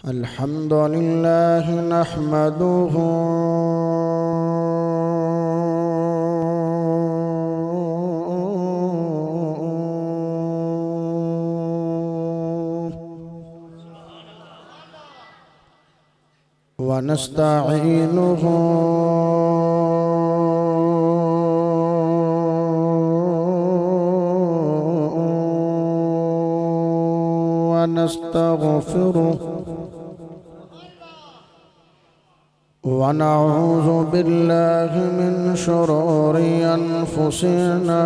الحمد لله نحمده ونستعينه ونستغفره ونعوذ بالله من شرور أنفسنا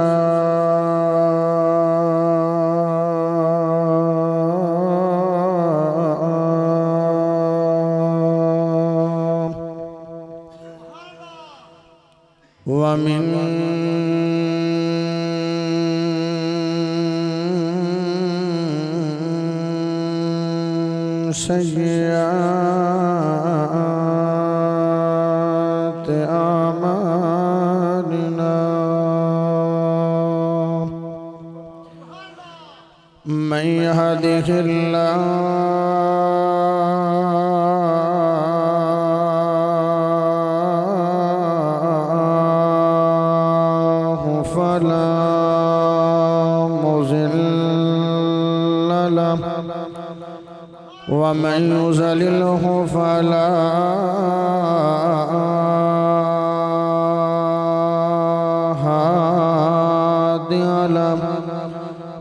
ومن سيئات أعمالنا من يهده الله فلا مضل له ومن يضلله فلا هادي له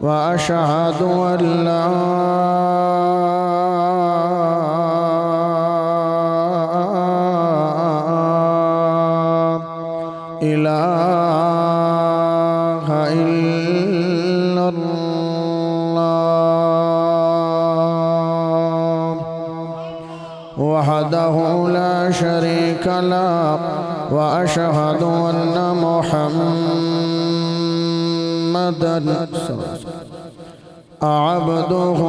وأشهد أن لا إله إلا الله وحده لا شريك له وأشهد أن محمدًا عبده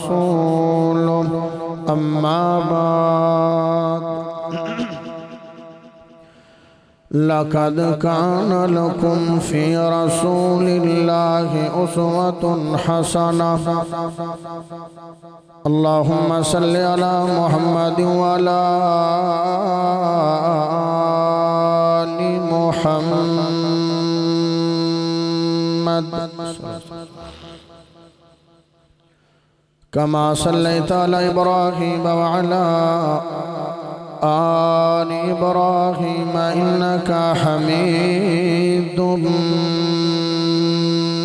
ورسوله أما بعد لقد كان لكم في رسول الله أسوة حسنة اللهم صل على محمد وعلى آل محمد كما صليت على إبراهيم وعلى آل إبراهيم إنك حميد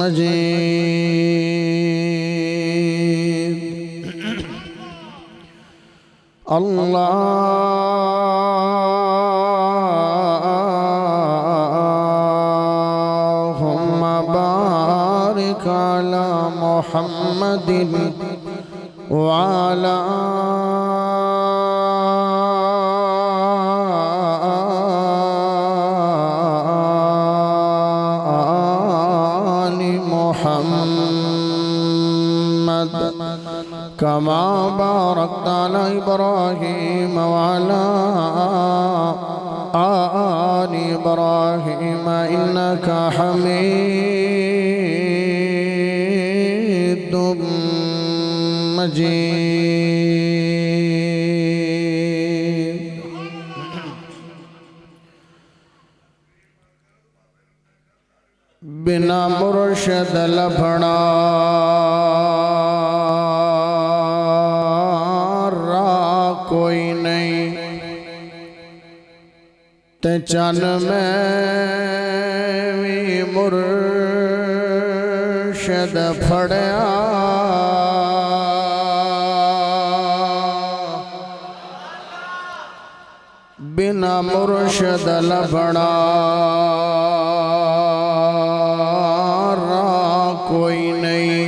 مجيد اللهم بارك على محمد وعلى آل محمد كما باركت على إبراهيم وعلى آل إبراهيم إنك حميد مجيد بنا مرشد لبھنا کوئی نہیں تے چن میں بھی مرشد پھڑیا بنا مرشد لبھنا کوئی نہیں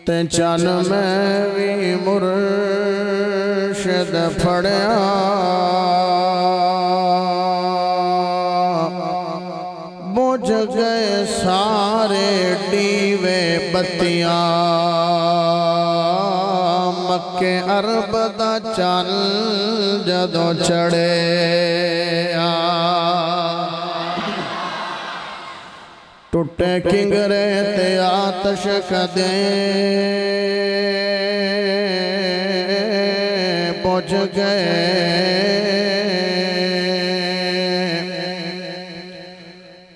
تے چن میں بھی مرشد پھڑیا بجھ گئے سارے ڈیوے بتیاں مکے عرب دا چن جدوں چڑھے ٹوٹے کنگرے تے آتش کدیں بجھ گئے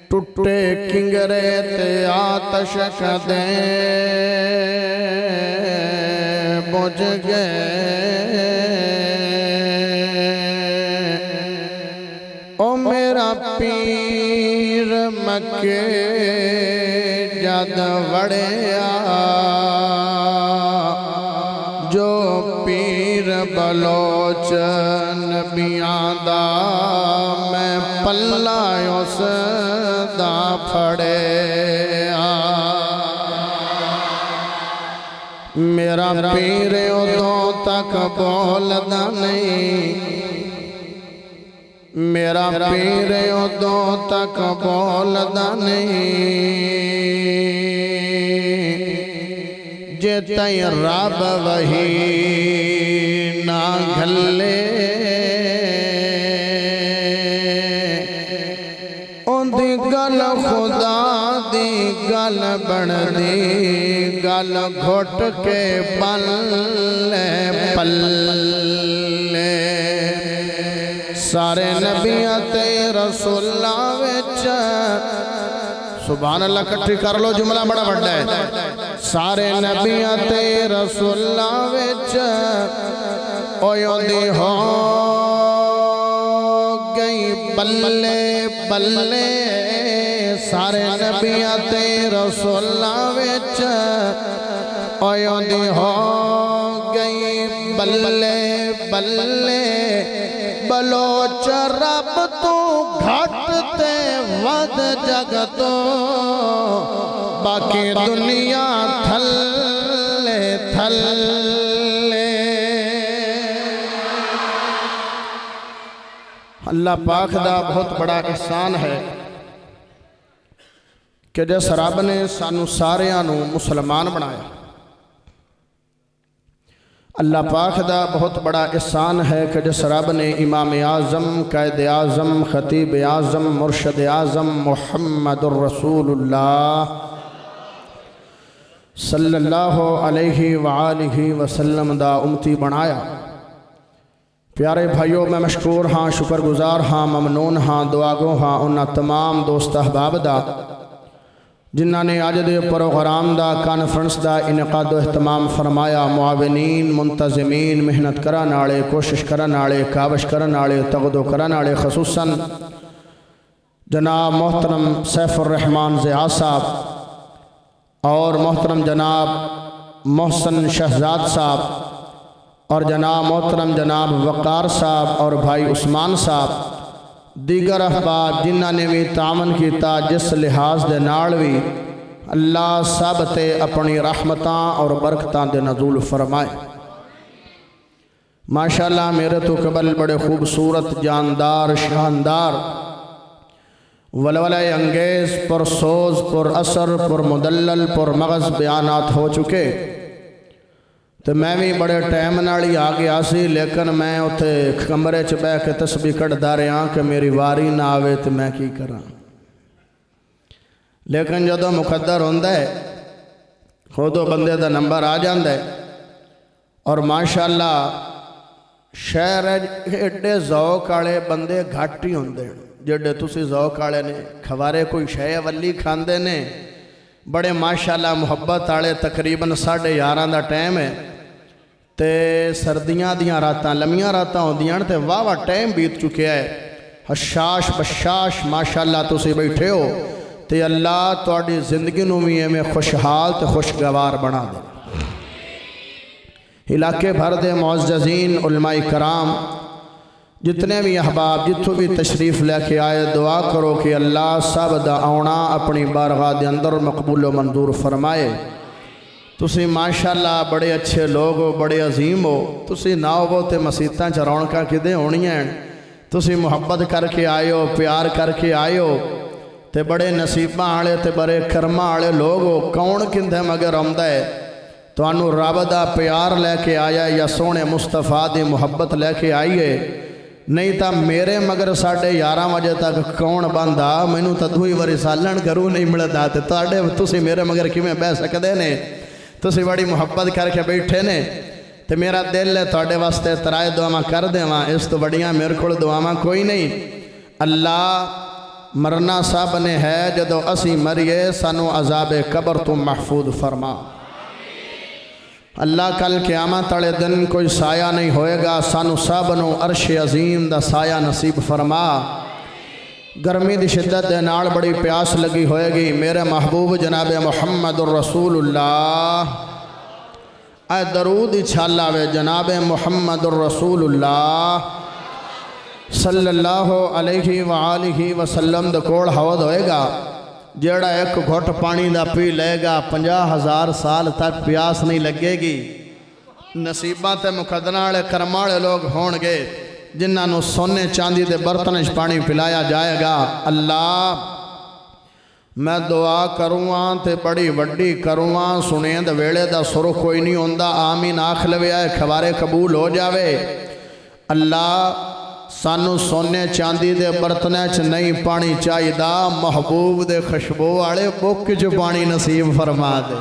ٹوٹے کنگرے تے آتش کدیں بجھ گئے او میرا پیر مکے جد وڑیا جو پیر بلوچ نبیاں دا میں پلہ اس دا پھڑیا میرا پیر ادوں تک بولدا نہیں میرا پیر ادوں تک بولدا نہیں جے تائیں رب وہی نہ گھلے اون دی گل خدا دی گل بن دی گل گھٹ کے پلے پلے سارے نبیاں تے رسولاں وچ سبحان اللہ کٹھی کر لو جملہ بڑا بڑا ہے سارے نبیاں تے رسولاں وچ اویوں ہو گئی بلے بلے سارے نبیاں تے رسولاں وچ اویوں ہو گئی بلے بلے بلوچ رب تو گھٹ تے ود جگ تو باقی دنیا تھلے تھلے اللہ پاک دا بہت بڑا احسان ہے کہ جس رب نے سانو ساریانو مسلمان بنایا اللہ پاک دا بہت بڑا احسان ہے کہ جس رب نے امام اعظم قائد اعظم خطیب اعظم مرشد اعظم محمد الرسول اللہ صلی اللہ علیہ وآلہ وسلم دا امتی بنایا پیارے بھائیوں میں مشکور ہاں شکر گزار ہاں ممنون ہاں دعاگو ہاں انہاں تمام دوست احباب دا جنہاں نے آج دے پروگرام دا کانفرنس دا انعقاد و اہتمام فرمایا معاونین منتظمین محنت کرن والے کوشش کرن والے کاوش کرن والے تغدو کرن والے خصوصاً جناب محترم سیف الرحمان زیاد صاحب اور محترم جناب محسن شہزاد صاحب اور جناب محترم جناب وقار صاحب اور بھائی عثمان صاحب دیگر احباب جنہاں نے بھی تعاون کیتا جس لحاظ دے نال بھی اللہ سب تے اپنی رحمتاں اور برکتاں دے نزول فرمائے ماشاءاللہ میرے تو قبل بڑے خوبصورت جاندار شاندار ولولہ انگیز پر سوز پر اثر پر مدلل پر مغز بیانات ہو چکے تو میں بھی بڑے ٹائم نالی آگے آسی لیکن میں اتھے کمرے چ بہ کے تسبیح کٹدا رہا کہ میری واری نہ آوے تو میں کی کراں لیکن جدو مقدر ہوندا ہے خودو بندے دا نمبر آ جاندا ہے اور ماشاءاللہ شہر ایڈے ذوق والے بندے گھٹ ہی ہوندے جڑے تسی ذوق والے نے کھوارے کوئی شے ولی کھاندے نے بڑے ماشاءاللہ محبت والے تقریباً 11:30 دا ٹائم ہے تے سردیاں دیاں راتاں لمیاں راتاں ہوندیاں تے واہ واہ ٹائم بیت چکیا ہے حشاش بشاش ماشاءاللہ تسی بیٹھے ہو تے اللہ تواڈی زندگی نوں وی ایویں خوشحال تے خوشگوار بنا دے علاقے بھر دے معززین علماء کرام جتنے بھی احباب جتوں بھی تشریف لے کے آئے دعا کرو کہ اللہ سب دا آونا اپنی بارگاہ دے اندر مقبول و منظور فرمائے تسی ماشاءاللہ بڑے اچھے لوگ ہو بڑے عظیم ہو تسی نہ ہو تے مسیتاں چ رونقاں کدے ہونیاں ہیں تسی محبت کر کے آئے ہو پیار کر کے آئے ہو تے بڑے نصیباں والے تے بڑے کرماں والے لوگ ہو کون کندے مگر آوندا ہے تانوں رب دا پیار لے کے آیا یا سونے مصطفیٰ دی محبت لے کے آئیے نہیں تا میرے مگر 11:30 بجے تک کون بندہ مینوں تا دوئی واری سالن کروں نہیں ملدا تے تسی میرے مگر کیویں بہ سکدے نے تسی بڑی محبت کر کے بیٹھے نے تے میرا دل ہے تواڈے واسطے ترائے دعاواں کر دیواں اس تو بڑیاں میرے کول دعاواں کوئی نہیں اللہ مرنا سب نے ہے جدو اسی مریے سانو عذاب قبر تو محفوظ فرما اللہ کل قیامت والے دن کوئی سایہ نہیں ہوئے گا سانو سب نو عرش عظیم دا سایہ نصیب فرما گرمی دی شدت دے نال بڑی پیاس لگی ہوئے گی میرے محبوب جناب محمد الرسول اللہ اے درود چھالا وے جناب محمد الرسول اللہ صلی اللہ علیہ وآلہ وسلم دا کوڑ حوض ہوئے گا جیڑا ایک گھٹ پانی دا پی لے گا 50,000 سال تک پیاس نہیں لگے گی نصیبہ تے مقدرہ والے کرم والے لوگ ہون گے جنہاں نو سونے چاندی دے برتنش پانی پلایا جائے گا اللہ میں دعا کروں تے بڑی وڈی کروں سنیں دے ویڑے دا سرخ کوئی نہیں ہوندہ آمین آکھ لوے آئے کھوارے قبول ہو جاوے اللہ سانو سونے چاندی دے برتنے چ نہیں پانی چاہی دا محبوب دے خشبو آڑے بک چ پانی نصیب فرما دے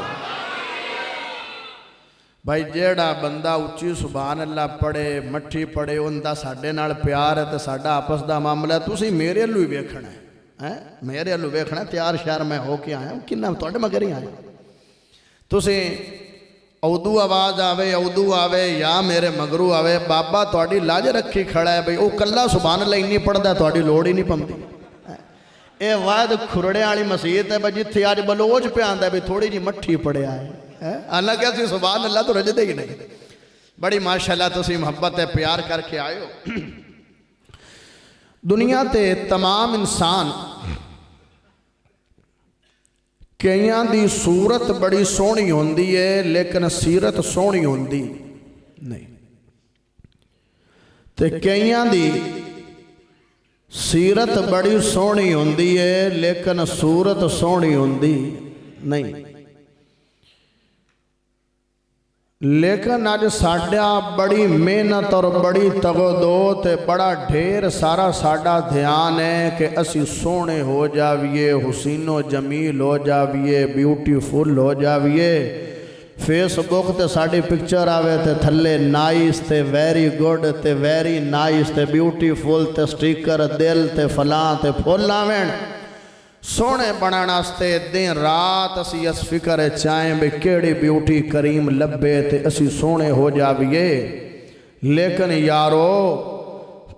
بھائی جیڑا بندہ اچھی سبحان اللہ پڑھے مٹھی پڑھے ان دا ساڑھے نال پیار ہے تے ساڑھا آپس دا معاملہ ہے تُسی میرے لوئی بیکھنا ہے میرے لوئی بیکھنا ہے تیار شہر میں ہو کے آیا ہوں کنہ توڑے مگر ہی آیا تُسی اودو آواز آوے اودو آوے یا میرے مگرو آوے بابا توڑی لاج رکھی کھڑا ہے بھئی او کلہ سبحان اللہ نہیں پڑھ دا توڑی لوڑ ہی نہیں پمدی اے وعد کھرڑے آلی مسیحت ہے بھئی جتھے آج بلوج پہ آندہ ہے بھئی تھوڑی جی مٹھی پڑے آئے اللہ کیا سی سبحان اللہ تو رجدے ہی نہیں بڑی ماشاءاللہ تو سی محبت ہے پیار کر کے آئے ہو دنیا تے تمام انسان کئیاں دی صورت بڑی سونی ہوندی ہے لیکن سیرت سونی ہوندی نہیں تے کئیاں دی سیرت بڑی سونی ہوندی ہے لیکن صورت سونی ہوندی نہیں لیکن آج ساڑھا بڑی محنت اور بڑی تغدو تے بڑا ڈھیر سارا ساڑھا دھیان ہے کہ اسی سونے ہو جاویے حسین و جمیل ہو جاویے بیوٹی فل ہو جاویے فیس بک تے ساڑھی پکچر آوے تے تھلے نائس تے ویری گوڈ تے ویری نائس تے بیوٹی فل تے سٹیکر دل تے فلان تے پھول آوین سونے بنانا ستے دن رات اسی اس فکر چاہیں بے کیڑی بیوٹی کریم لبے تے اسی سونے ہو جاویے لیکن یارو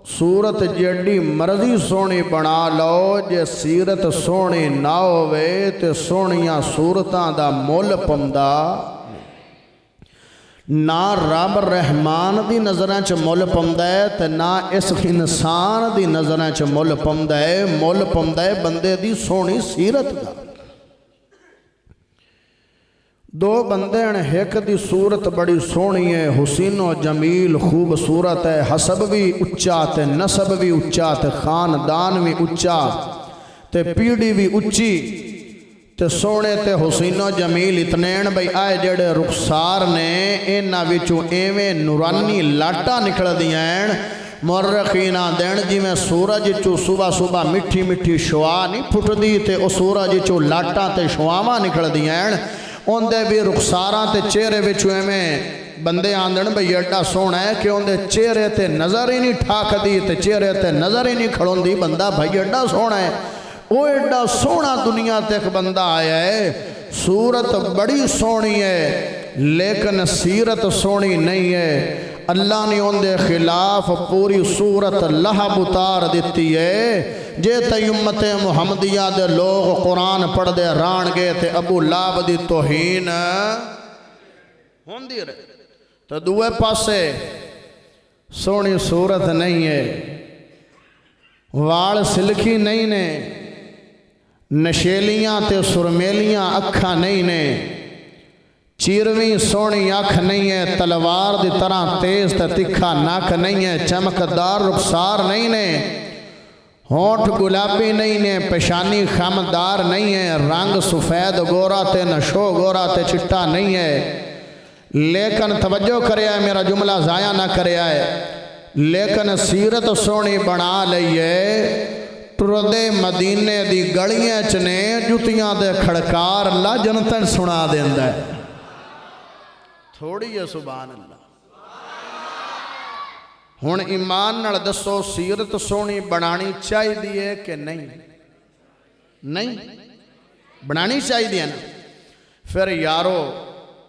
صورت جیڑی مرضی سونی بنا لو جے سیرت سونی نہ ہوئے تے سونیاں صورتاں دا مول پمدا نہ رب رحمان دی نظریں چ مول پمدا ہے تے نہ اس انسان دی نظریں چ مول پمدا ہے بندے دی سونی سیرت دا دو بندے ہیں ایک دی صورت بڑی سونی ہے حسین و جمیل خوبصورت ہے حسب بھی اچا تے نسب بھی اچا تے خاندان بھی اچا تے پیڑی بھی اچی تے سونے تے حسین و جمیل اتنین بھئی آئے جڑے رخسار نے اینا وچوں ایویں نورانی لاٹا نکل دیاں مرخینہ دین جی میں سورج چو صبح صبح مٹھی مٹھی شوا نہیں پھٹ دی تے او سورج چو لاٹا تے شواما نکل دیاں ان دے بھی رخساراں تے چہرے وچوں ایویں بندے آندن بھئی ایڈا سونا ہے کہ ان دے چہرے تے نظر ہی نہیں ٹھاک دی تے چہرے تے نظر ہی نہیں کھڑون دی بندہ بھئی ایڈا سونا ہے وہ ایڈا سونا دنیا تک بندہ آیا ہے صورت بڑی سونی ہے لیکن سیرت سونی نہیں ہے اللہ نے ان دے خلاف پوری صورت لہب اتار دیتی ہے جے تے امت محمدیہ دے لوگ قرآن پڑھ دے ران گے تے ابو لاب دی توہین ہوندی رہے تو دوے پاسے سونی صورت نہیں ہے وال سلکی نہیں نے نشیلیاں تے سرمیلیاں اکھاں نہیں نے چیرویں سونی اکھ نہیں ہے تلوار دی طرح تیز تے تکھا ناک نہیں ہے چمکدار رخسار نہیں نے ہونٹ گلابی نہیں نے پیشانی خامدار نہیں ہے رنگ سفید گورا تے نشو گورا تے چٹا نہیں ہے لیکن توجہ کرے آئے میرا جملہ ضائع نہ کرے آئے لیکن سیرت سونی بنا لئیے ٹردے مدینے دی گلیاں چنے جتیاں دے کھڑکار لجنتن سنا دیندہ ہے تھوڑی ہے سبحان اللہ ہون ایمان نال دسو سیرت سونی بنانی چاہی دیئے کہ نہیں نہیں بنانی چاہی دیئے نا پھر یارو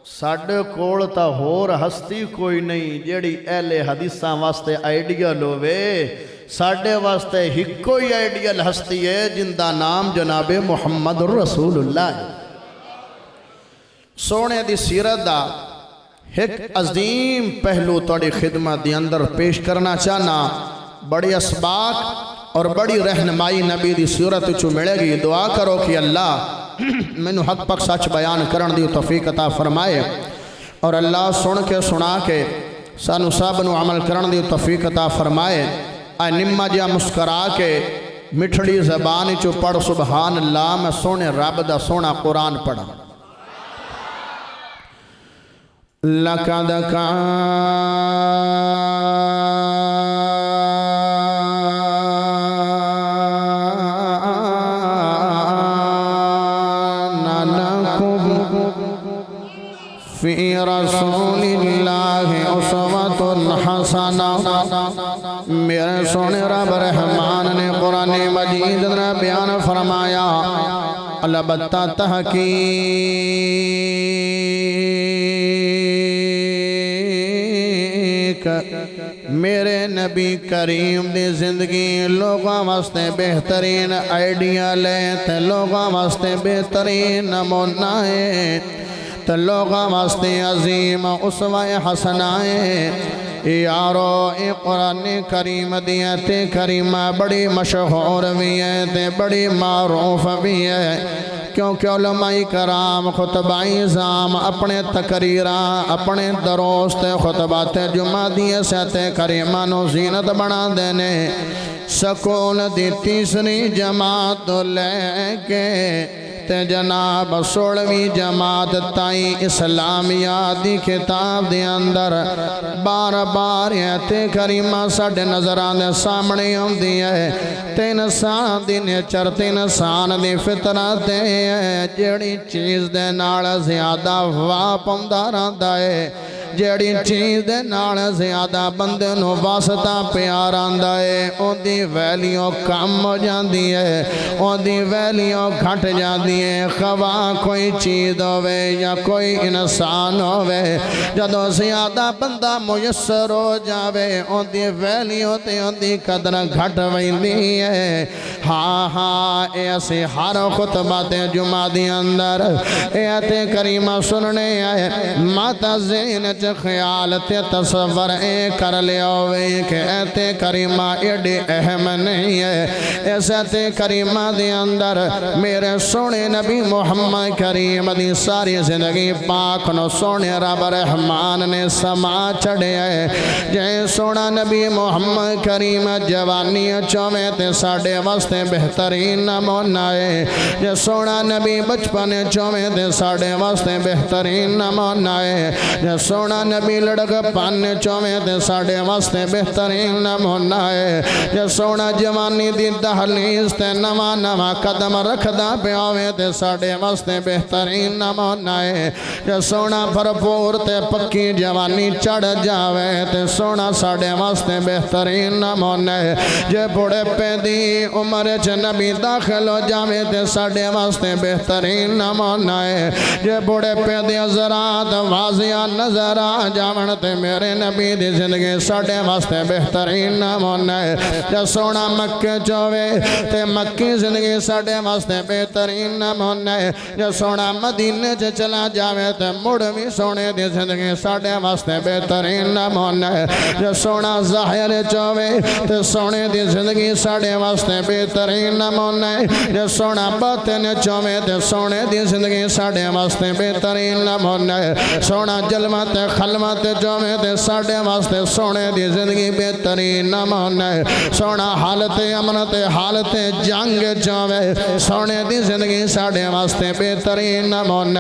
ساڑھے کول تا ہور ہستی کوئی نہیں جیڑی اہل حدیثاں واسطے آئیڈیل ہوئے ساڑھے واسطے ہی کوئی آئیڈیل ہستی ہے جن دا نام جناب محمد رسول اللہ ہے سونے دی سیرت دا ایک عظیم پہلو توڑی خدمت دی اندر پیش کرنا چاہنا بڑی اسباق اور بڑی رہنمائی نبی دی سیرت چو ملے گی دعا کرو کہ اللہ میں حق پک سچ بیان کرن دی توفیق عطا فرمائے اور اللہ سن کے سنا کے سانو سب نو عمل کرن دی توفیق عطا فرمائے اے نمہ جا مسکرا کے مٹھڑی زبانی چو پڑھ سبحان اللہ میں سونے رب دا سونا قرآن پڑھا لَقَدْ فی رسول اللہ اسوۃ حسنہ میرے سونے رب رحمان نے قرآن مجید نے بیان فرمایا البتہ تحقیق میرے نبی کریم دی زندگی لوگاں واسطے بہترین آئیڈیا لے تے لوگاں واسطے بہترین نمونہ ہے تے لوگاں واسطے عظیم اسوہ حسنہ ہے یارو اے قرآن کریم دیتے کریمہ بڑی مشہور بھی ہے تے بڑی معروف بھی ہے کیونکہ علماء کرام خطبہ عظام اپنے تقریران اپنے دروست خطبات جمعہ دیئے سہتے کریمہ نو زینت بنا دینے سکول دی تیسری جماعت لے کے تے جناب سوڑوی جماعت تائیں اسلامیاتی کتاب دے اندر بار بار ایتے کریمہ ساڑھے نظرانے سامنے ہم دیئے تے انسان دی نیچر تے انسان دی فطرت ہے جیڑی چیز دے نال زیادہ واپندہ رہتا ہے جیڑی چیز دے نال زیادہ بندے نو واسطہ پیار آندا ہے اون دی ویلیو کم ہو جاندی ہے اون دی ویلیو گھٹ جاندی ہے خواہ کوئی چیز ہوئے یا کوئی انسان ہوئے جدو زیادہ بندہ میسر ہو جاوے اون دی ویلیو تے اون دی قدر گھٹ ویندی ہے ہاں ہاں ایسے ہر خطبات جمعہ دی اندر ایتے کریمہ سننے آئے ماتا زین خیال تے تصور کر لیا ہوئے کہ ایتے کریمہ ایڈی اہم نہیں ہے ایسے کریمہ دی اندر میرے سونے نبی محمد کریم دی ساری زندگی پاک نو سونے رب رحمان نے سما چڑھے ہے جائے سونا نبی محمد کریم جوانی چومے تے ساڑھے واسطے بہترین نمونہ ہے جائے سونا نبی بچپن چومے تے ساڑھے واسطے بہترین نمونہ ہے جائے سونا نبی لڑک پانے چومے تے ساڑھے واسطے بہترین نمونہ ہے جے سونا جوانی دی دہلیز تے نما نما قدم رکھدا پیاوے تے ساڑھے واسطے بہترین نمونہ ہے جے سونا بھرپور تے پکی جوانی چڑھ جاوے تے سونا ساڑھے واسطے بہترین نمونہ ہے جے بڑے پہ دی عمر چ نبی داخل ہو جاوے تے ساڑھے واسطے بہترین نمونہ ہے جے بڑے پہ دی حضرات واضح نظر جاون تے میرے نبی دی زندگی ساڑھے واسطے بہترین نمونہ ہے جے سونا مکہ چوے تے مکی زندگی ساڑھے واسطے بہترین نمونہ ہے جے سونا مدینہ چلا جاوے تے مڑوی سونے دی زندگی ساڑھے واسطے بہترین نمونہ ہے جے سونا ظاہر چوے تے سونے دی زندگی ساڑھے واسطے بہترین نمونہ ہے جے سونا باطن چوے تے سونے دی زندگی ساڑھے واسطے بہترین نمونہ ہے سونا جلوہ تے خلوت جویں تے ساڑے واسطے سونے دی زندگی بہترین نمونہ سونا حالت امن تے حالت جنگ جویں سونے دی زندگی ساڑے واسطے بہترین نمونہ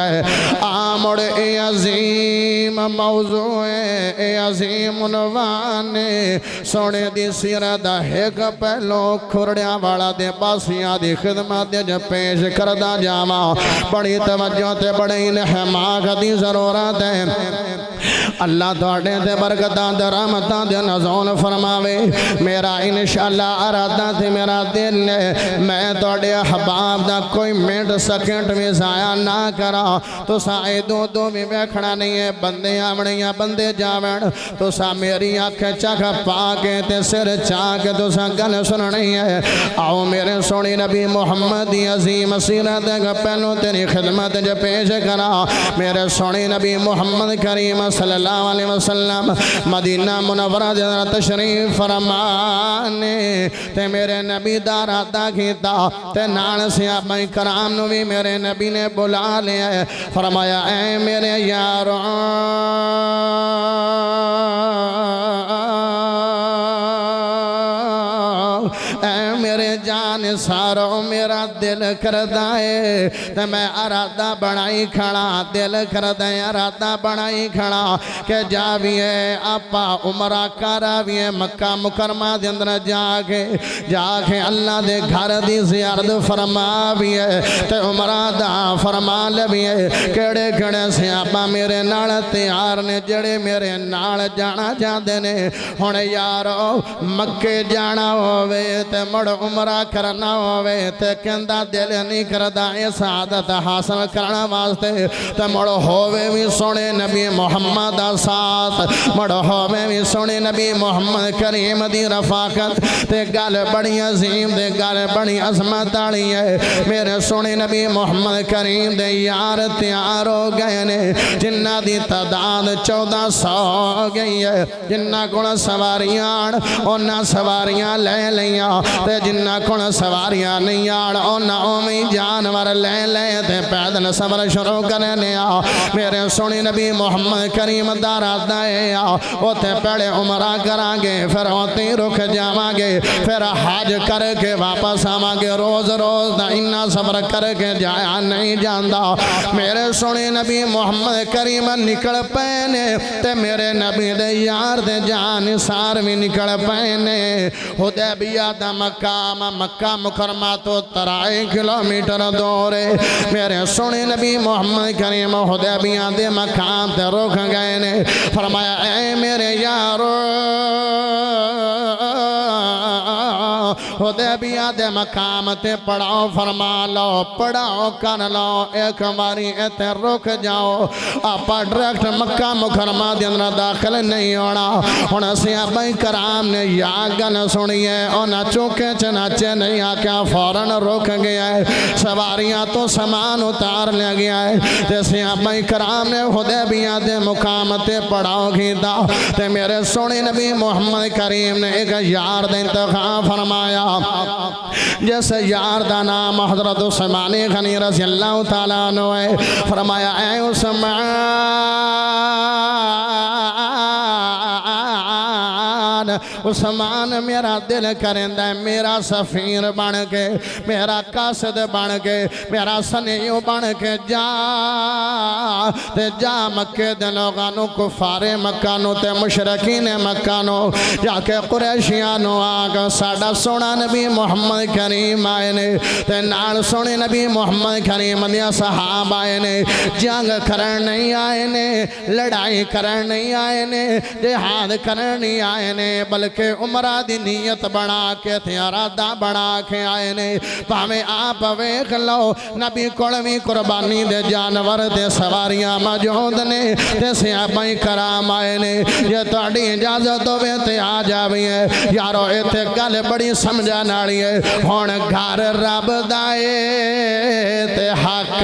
آمڑ اے عظیم موضوع اے عظیم عنوان سونے دی سیرت دا ایک پہلو کھرڑیاں والا دے پاسیاں دی خدمت دے جو پیش کردہ جاما بڑی توجہ تے بڑی لحماغ دی ضرورت ہے اللہ توڑے تے برکتاں دے رحمتاں دے نزول فرماوے میرا انشاءاللہ ارادہ تے میرا دل ہے میں توڑے احباب دا کوئی منٹ سیکنڈ میں ضائع نہ کرا تو سائے دو بھی بیکھڑا نہیں ہے بندے آمڑیاں بندے جاوڑ تو سا میری آنکھ چکھ پاکے تے سر چاک تو سا گل سننی ہے آؤ میرے سونی نبی محمد عظیم سیرت کا پہلو تیری خدمت جو پیش کرا میرے سونی نبی محمد کریم صلی اللہ علیہ وسلم مدینہ منورہ جنر تشریف فرمانے تے میرے نبی دارا دا کیتا تے نال صحابہ کرام نو بھی میرے نبی نے بلا لیا ہے فرمایا اے میرے یاروں اے میرے جان ساروں میرا دل کردہ ہے تے میں ارادہ بڑھائی کھڑا دل کردہ ارادہ بڑھائی کھڑا کہ جاویے اپا عمرہ کراویے مکہ مکرمہ دے اندر جا کے اللہ دے گھر دی زیارت فرماویے تے عمرہ دا فرما لبیے کڑے کڑے صحابہ میرے نال تیار نے جڑے میرے نال جانا جاندے نے ہن یارو مکے جانا ہووے تے مڑ عمرہ کرنا ہووے تے کہندا دل نہیں کردا اے سعادت حاصل کرنا واسطے تے مڑ ہووے بھی سونے نبی محمد دا ساتھ مڑ ہووے بھی سونے نبی محمد کریم دی رفاقت تے گل بڑی عظیم دے گل بڑی عظمت والی ہے میرے سونے نبی محمد کریم دے یار تیار ہو گئے نے جنہ دی تعداد 1400 گئی ہے جنہ کول سواریاں انہاں سواریاں لے لیاں تے جنہ کول سواریاں نہیں آڑ انہاں اومی جانور لے لے تے پیدل سفر شروع کرنے آ میرے سونی نبی محمد کریم دارا دائے آ اوتے پہلے عمرہ کران گے پھر اوتے رکھ جاواں گے پھر حج کر کے واپس آواں گے روز روز دا انہا سفر کر کے جایا نہیں جاندا میرے سونی نبی محمد کریم نکل پینے تے میرے نبی دے یار دے جان سار بھی نکل پینے حدیبیہ دا مقام مکہ مکرمہ تو 3 کلومیٹر دورے میرے سونے نبی محمد کریم حدیبیہ دے مقام تے رک گئے نے فرمایا اے میرے یارو حدیبیہ دے مقام تے پڑھاؤ فرما لو پڑھاؤ کر لو ایک باری ایتے رک جاؤ آپا ڈریکٹ مکہ مکرمہ دے اندر داخل نہیں ہونا ہونا صحابہ کرام نے یا گل سنیے اونا چوکے چناچے نہیں آکیا فوراً رک گیا ہے سواریاں تو سامان اتار لے گیا ہے تے صحابہ کرام نے حدیبیہ دے مقام تے پڑھاؤ کیتا تے میرے سونے نبی محمد کریم نے ایک یار دے انتخاب فرمایا جیسے یار دا نام حضرت عثمان غنی رضی اللہ تعالیٰ عنہ ہے فرمایا اے عثمان عثمان میرا دل کرندہ ہے میرا سفیر بن کے میرا قاصد بن کے میرا سنیو بن کے جا مکے دے لوگانو کفار مکانو تے مشرکین مکانو جا کے قریشیانو آگا ساڑا سونا نبی محمد کریم آئے نے تے نال سونے نبی محمد کریم دیا صحاب آئے نے جنگ کرن نہیں آئے نے لڑائی کرن نہیں آئے نے جہاد کرن نہیں آئے نے بلکہ عمرہ دی نیت بنا کے تھے ارادہ بنا کے آئے نے پاہمیں آپ ویکھ لو نبی کڑوی قربانی دے جانور دے سواریاں موجود نے تے صحابہ کرام آئے نے یہ تہاڈی اجازت ہوے تے آ جاوی ہے یارو ایتھے گل بڑی سمجھا نالی ہے ہن گھر رب دائے تے حق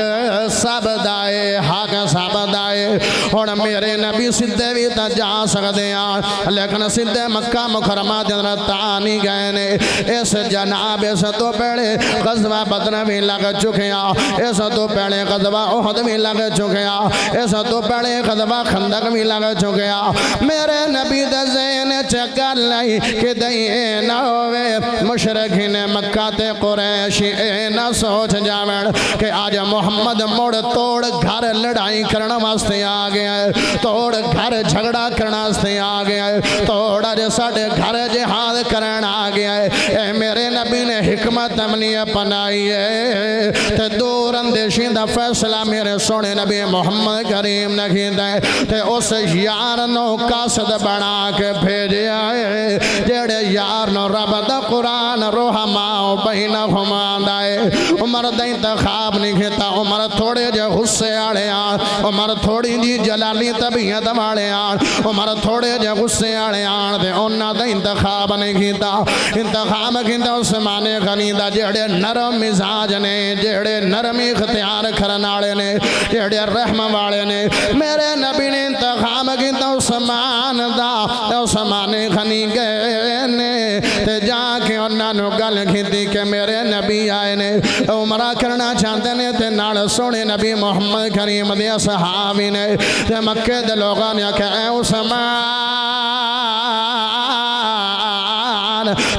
سب دائے حق سب دائے ہن میرے نبی سدھے بھی تا جا سکتے ہیں لیکن سدھے مکہ مکرمہ دے اندر تا نہیں گئے نے اس جناب اس تو پہلے غزوہ بدر بھی لگ چکے ہیں اس تو پہلے غزوہ احد بھی لگ چکے ہیں اس تو پہلے غزوہ خندق بھی لگ چکے ہیں میرے نبی دے ذہن چکر لائی کہ دئیے نہ ہوئے مشرکین مکہ تے قریش نہ سوچ جاویں کہ آج محمد مڑ توڑ گھر لڑائی کرنا واسطے آ گیا ہے توڑ گھر جھگڑا کرنا واسطے آ گیا ہے توڑ آج ساڑھے گھر جہاد کرنا آ گیا ہے اے میرے نبی نے حکمت عملی اپنائی ہے تے دور اندیشین دا فیصلہ میرے سونے نبی محمد کریم نے کیتا ہے تے اس یار نو قاصد بنا کے بھیجے آئے جیڑے یار نو رب دا قرآن روحماؤ بینہم آندائے عمر دا انتخاب نہیں کیتا عمر تھوڑے جے غصے آڑے آن عمر تھوڑی جی جلالی طبیعت والے آن عمر تھوڑے جے غصے آڑے آن دے انہاں دا انتخاب نہیں کیتا انتخاب کیتا عثمان غنی دا جیڑے نرم مزاج نے جیڑے نرم اختیار کرناڑے نے جیڑے رحم والے نے میرے نبی نے انتخاب کیتا عثمان دا عثمان غنی گئے نے تے جا کے انہاں نو گل کیتی کہ میرے نبی آئے نے عمرہ کرنا چاہتے نے تے نال سونے نبی محمد کریم دے صحابی نے تے مکہ دے لوگاں نے کہ اے عثمان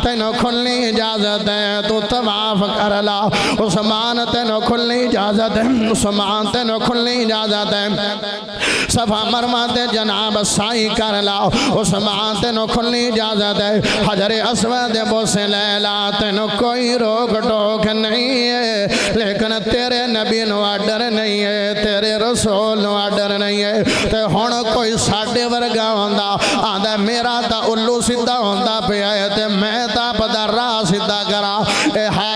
تینو کھلنی اجازت ہے تو طواف کر لا عثمان تینو کھلنی اجازت ہے عثمان تینو کھلنی اجازت ہے صفا مروہ تے جناب سائی کر لا عثمان تینو کھلنی اجازت ہے حجر اسود بوسے لیلا تینو کوئی روک ٹوک نہیں ہے لیکن تیرے نبی نو آڈر نہیں ہے تیرے رسول نو آڈر نہیں ہے تے ہون کوئی ساڑھے ورگا ہوندہ آدھا میرا تا الو سدھا ہوندہ پہ آئے تے میں تا پدا راہ سدھا کرا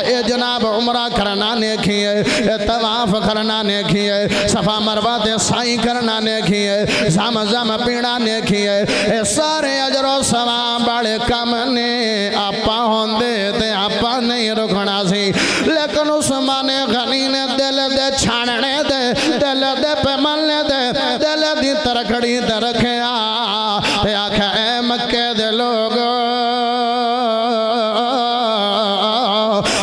اے جناب عمرہ کرنا نیکھی ہے اے طواف کرنا نیکھی ہے صفا مروہ تے سائی کرنا نیکھی ہے زم پیڑا نیکھی ہے اے سارے عجر و ثواب بڑے کم نے آپا ہوندے تے آپا نہیں رکھنا سی لیکن عثمان غنی نے دل دے چھاننے دے دل دے پہ ملنے دے دل دی ترکڑی دے رکھے آکھا اے مکہ دے لوگو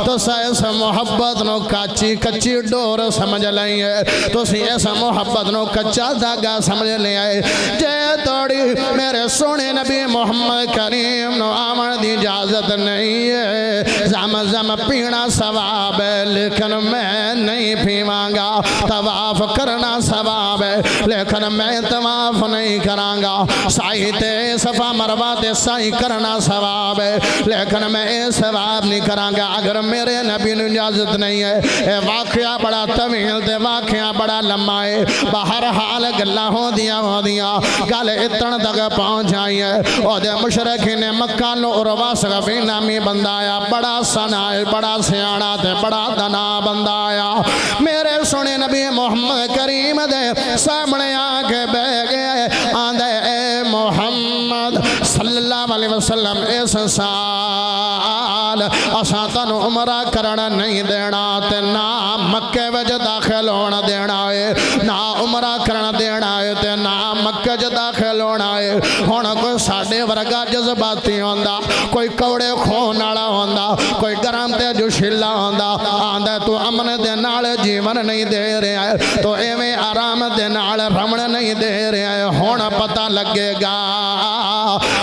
تو ایسا محبت نو کچی ڈور سمجھ لئی ہے تو ایسا محبت نو کچا دھاگا سمجھ لئی ہے جے توڑی میرے سونے نبی محمد کریم نو آمن دی اجازت نہیں ہے زم پینا ثواب ہے لیکن میں نہیں پیوانگا طواف کرنا ثواب ہے لیکن میں طواف نہیں کرانگا سائی تے صفا مروہ تے سائی کرنا ثواب ہے لیکن میں ثواب نہیں کرانگا اگر میرے نبی نے اجازت نہیں ہے اے واقعہ بڑا طویل تے واقعہ بڑا لمبا ہے بہرحال گلا ہو دیا گل اتن تک پہنچ آئی ہے اور دے مشرکین مکہ لو عروہ ثقفی نامی بندہ آیا بڑا سنا بڑا سیاڑا تے بڑا دنا بندہ آیا میرے سنے نبی محمد کریم دے سامنے آکے بہ گئے آندے اے محمد صلی اللہ علیہ وسلم اس سال اساتن عمرہ کرنا نہیں دینا تے نا مکہ وچ داخل ہونا دینا ہے نا عمرہ کرنا دینا ہے تے نا مکہ وچ داخل ہونا ہے ہونا کوئی ساڑھے ورگا جذباتی ہوندا کوئی کوڑے خون والا ہوندا کوئی گرم تے جوشیلا ہوندا آندا تو امن دے نال جیون نہیں دے رہا ہے تو ایویں آرام دے نال رمن نہیں دے رہا ہے ہونا پتہ لگے گا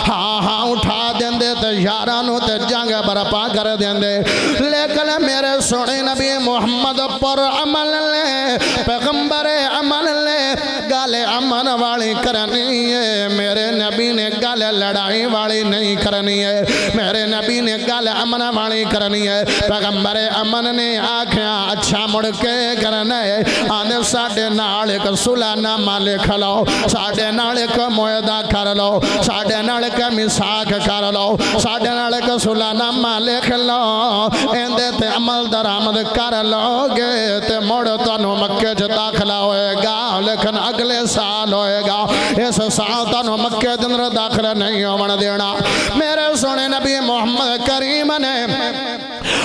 ہاں اٹھا دیں دے تے یارانو تے جنگ برپا کر دیں دے لیکن میرے سونے نبی محمد پر عمل لے پیغمبر عمل لے گل امن والی کرنی ہے میرے نبی نے گل لڑائی والی نہیں کرنی ہے میرے نبی نے گل امن والی کرنی ہے پیغمبر امن نے آکھیا اچھا مڑ کے کرنا ہے آنے ساڑھے نال ایک صلح نامہ لکھ لو ساڑھے نال ایک معاہدہ کر لو ساڑھے نال ایک میثاق کر لو ساڑھے نال ایک صلح نامہ لکھ لو اندے تے عمل درآمد کر لو گے تے مڑ تانوں مکے چ داخلہ ہوئے گا لیکن اگلے سال ہوئے گا اس سال تانوں مکے دے اندر داخلہ نہیں ہون دینا میرے سونے نبی محمد کریم نے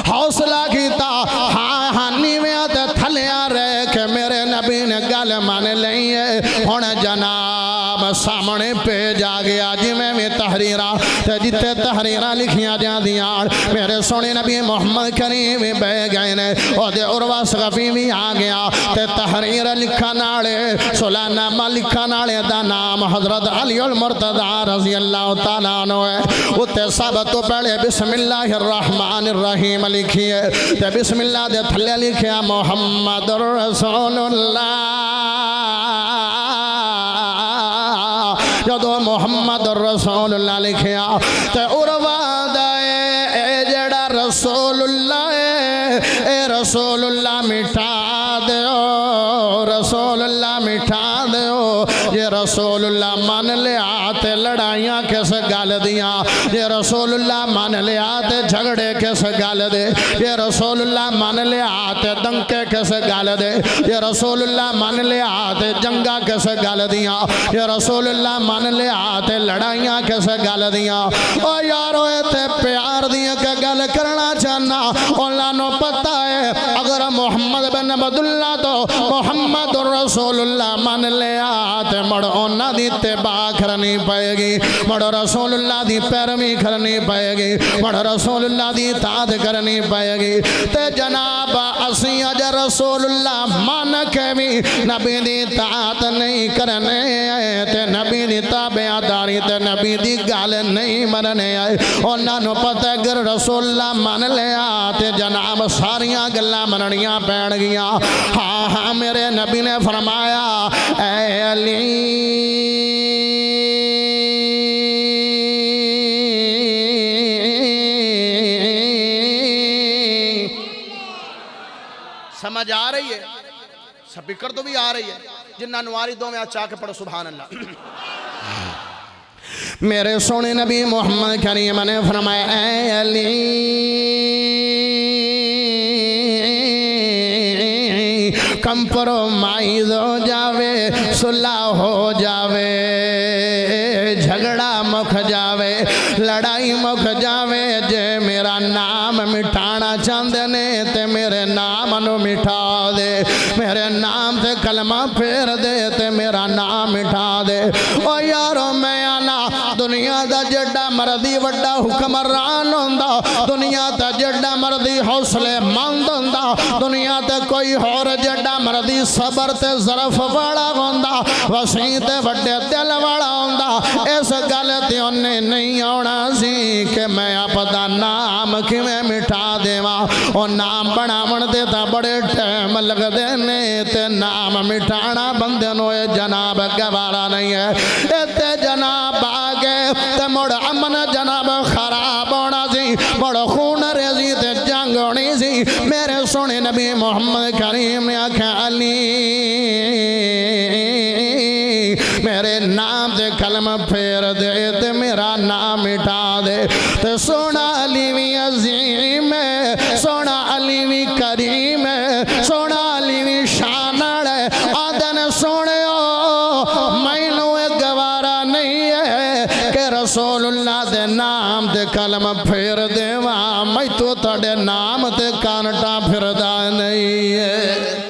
حوصلہ کیتا ہاں نیویں تے تھلیا رہ کے میرے نبی نے گل مان لئی ہے ہن جناب سامنے پہ جا گیا جی میں تحریراں تے جتے تحریراں لکھیاں جاندیاں میرے سونے نبی محمد کریم بہ گئے نے او دے عروہ ثقفی بھی آ گیا تے تحریر لکھن والے سلحنامہ لکھن والے دا نام حضرت علی المرتضی رضی اللہ تعالیٰ عنہ ہے اتے سب تو پہلے بسم اللہ الرحمن الرحیم لکھیے تے بسم اللہ دے تھلے لکھیا محمد رسول اللہ جدو محمد رسول اللہ لکھیا تے عروہ دے اے جڑا رسول اللہ اے رسول اللہ مٹھا دیو رسول اللہ مٹھا دیو یہ رسول اللہ مان لیا تے لڑائیاں کس گل دیاں یہ رسول اللہ مان لیا تے جھگڑے کس گل دے یہ رسول اللہ مان لیا تے دنکے کس گل دے یہ رسول اللہ مان لیا تے جنگا کس گل دیاں یہ رسول اللہ مان لیا تے لڑائیاں کس گل دیاں او یارو تے پیار دیاں کہ گل کرنا چاہنا اللہ نو پتہ ہے اگر محمد بن عبداللہ تو محمد رسول اللہ مان لیا تے مڑ اونا دی اتباع کرنی پائے گی مڑ رسول اللہ دی پیروی کرنی پائے گی مڑ رسول اللہ دی اطاعت کرنی پائے گی تے جناب اسی اجر رسول اللہ مان کے بھی نبی دی اطاعت نہیں کرنے آئے تے نبی دی تابعداری تے نبی دی گال نہیں مننے آئے اونا نو پتہ اگر رسول اللہ مان لیا تے جناب ساریاں گلاں مننیاں پین گیاں ہاں ہاں میرے نبی نے فرمایا اے علی سمجھ آ رہی ہے سپیکر تو بھی آ رہی ہے جنہ نواری دو میں آج چاہ کے پڑھو سبحان اللہ میرے سونے نبی محمد کریم نے فرمایا اے علی کمپرومائز ہو جاوے صلح ہو جاوے جھگڑا مکھ جاوے لڑائی مکھ جاوے جے میرا نام مٹھانا چاندے نے تے میرے نام نو مٹھا دے میرے نام تے کلمہ پھیر دے تے میرا نام مٹھا دے او یارو میں آنا دنیا دا جڑا مردی وڈا حکمران ہوندا دنیا دا جڑا مردی حوصلے مند ہوندا دنیا تے کوئی اور جڑا مردی صبر تے ظرف والا ہوندا وسیع تے وڈے دل والا ہوندا اس گل تے انہیں نہیں آنا سی کہ میں اپنا نام کیویں مٹھا دیواں او نام بناون دے تا بڑے ٹائم لگ دے نے تے نام مٹھانا بندے نو جناب گوارا نہیں ہے تے جناب آگے تے مڑ امن جناب خراب ہونا سی مڑ خون ریزی تے جنگ ہونی سی میرے سونے نبی محمد کریم نے آکھا علی میرے نام دے کلمہ پھیر دے تے میرا نام مٹا دے تے سونا علی وی عظیم ہے سونا علی وی کریم ہے سونا علی وی شانڑ ہے آدن سونے میں نو گوارا نہیں ہے کہ رسول اللہ دے نام دے کلمہ پھیر دے وہاں میں تو تڑے نام دے کانٹا پھر دا نہیں ہے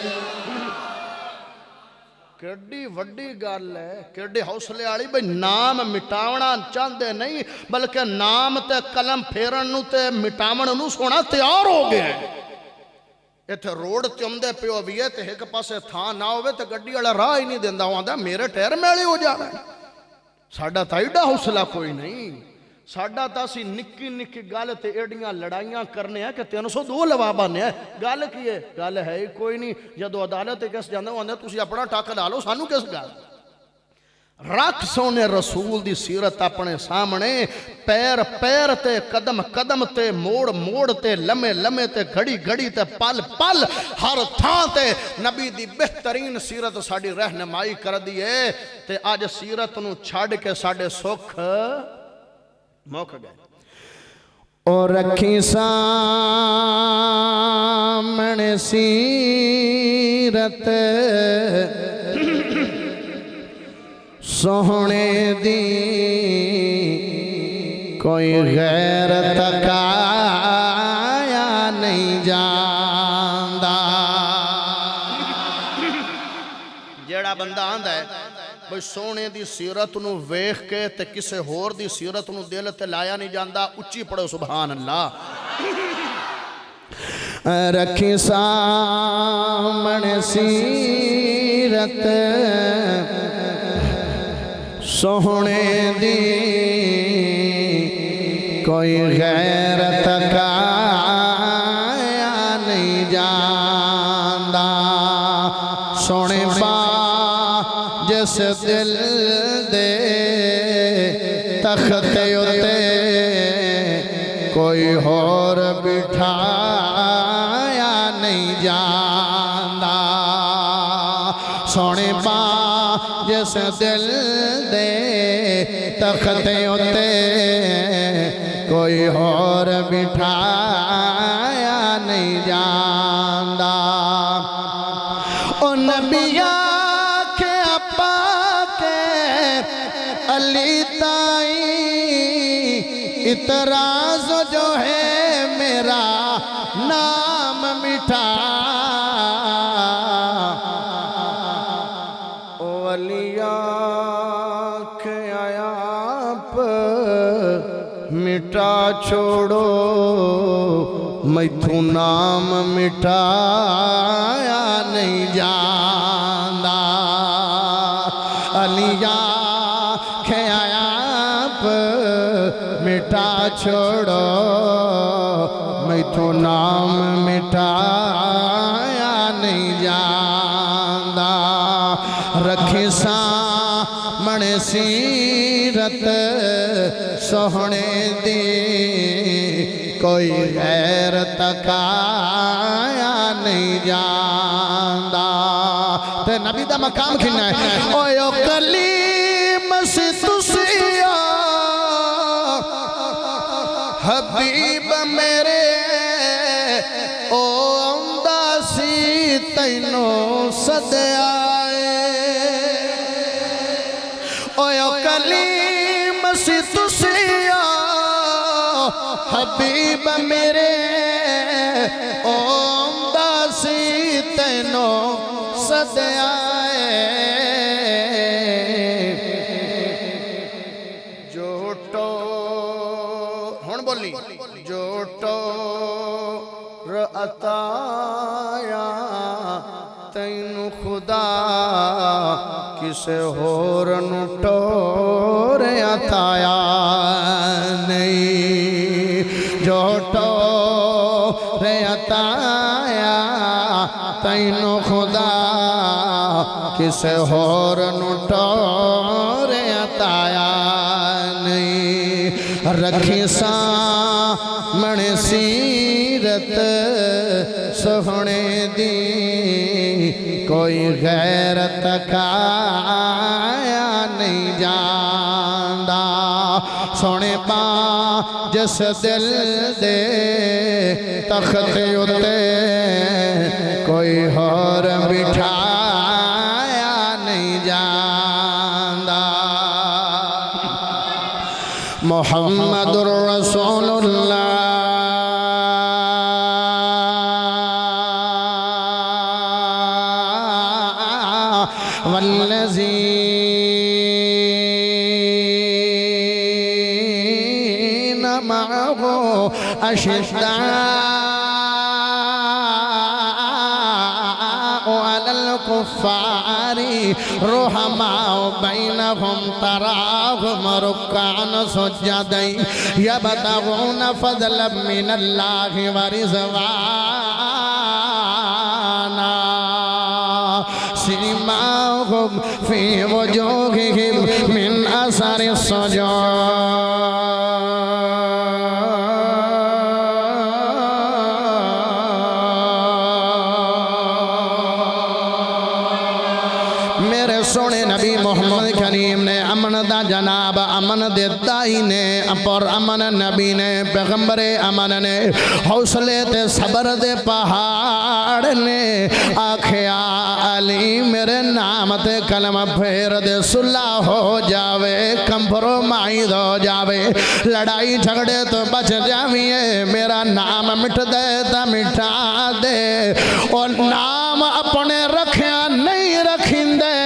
کیڑی وڈی گل ہے کیڑی حوصلے والی بھئی نام مٹاونا چاہندے نہیں بلکہ نام تے قلم پھیرن نو تے مٹاون نو سونا تیار ہو گیا ہے ایتھے روڈ تے اوندے پیو بھی ہے تے ایک پاسے تھاں نہ ہوئے تے گڈی والا راہ ہی نہیں دیندا ہوندا میرے ٹائر میلے ہو جاوے ساڈا تا ایڈا حوصلہ کوئی نہیں ساڈا تا سی نکی نکی گل تے ایڈیاں لڑائیاں کرنے ہیں کہ 302 لوابا نے گل کی ہے گل ہے ہی کوئی نہیں جدو عدالت کس جاندے ہوندے تسی اپنا ٹاک ڈالو سانو کس گل رکھ سونے رسول دی سیرت اپنے سامنے پیر پیر تے قدم قدم تے موڑ موڑ تے لمے لمے تے گھڑی گھڑی تے پل پل ہر تھان تے نبی دی بہترین سیرت ساڑی رہنمائی کر دیئے تے آج سیرت نو چھاڑ کے ساڑے سکھ موقع گئے اور رکھی سامنے سیرت سونے دی کوئی غیر تکایا نہیں جاندہ جیڑا بندہ آندہ ہے بھئی سونے دی سیرت نو ویخ کے تے کسے ہور دی سیرت نو دل تے لایا نہیں جاندہ، اچھی پڑھو سبحان اللہ۔ رکھی سامنے سیرت سونے دی کوئی غیرت کایا نہیں جاندہ، سونے با جس دل دے تختے اتے کوئی اور بٹھایا نہیں جاندہ، سونے با جس دل دے تختے اتے کوئی اور بٹھایا نہیں جاندہ۔ او نبیاں کے اپا کے علی تائی اعتراض جو ہے میرا نام مٹھا، او علی آنکھ آپ مٹا چھوڑو میتھوں نام مٹایا نہیں جاندہ، علی آنکھ آپ مٹا چھوڑو میتھوں نام مٹایا نہیں جاندہ، رکھی سامنے سیرت سوہنے دی کوئی غیرت کایا نہیں جاندہ۔ تے نبی دا مقام کھنا ہے، اوہ کلیم سی تسیا حبیب میرے او آمدہ سی تینوں صد آئے، اوہ کلیم سی تسیا حبیب میرے او آمدہ سی تینوں صد آئے، جوٹو ہون بولی جوٹو رعتایا تینوں خدا کسے ہور نٹور عطایا نہیں، جوٹو رعتایا تینوں خدا کسے ہور نٹور عطایا نہیں، رکھی سامنے سیرت سوہنے دی کوئی غیرت کایا نہیں جاندہ، سونے با جس دل دے تختے اتے کوئی اور بٹھایا نہیں جاندہ۔ محمد الرسول اللہ والذین معه أشداء على الكفار رحماء بينهم تراهم ركعا سجدا يبتغون فضلا من الله ورضوانا سيماهم في وجوههم من أثر السجود سونے نبی محمد کریم نے امن دا جناب امن دے دائی نے پر امن نبی نے پیغمبر امن نے حوصلے تے صبر دے پہاڑ نے آکھیا علی میرے نام تے کلمہ پھیر دے صلح ہو جاوے کمپرومائز ہو جاوے لڑائی جھگڑے تو بچ جاویے میرا نام مٹ دے تا مٹا دے اور نام اپنے رکھیا نہیں رکھیں دے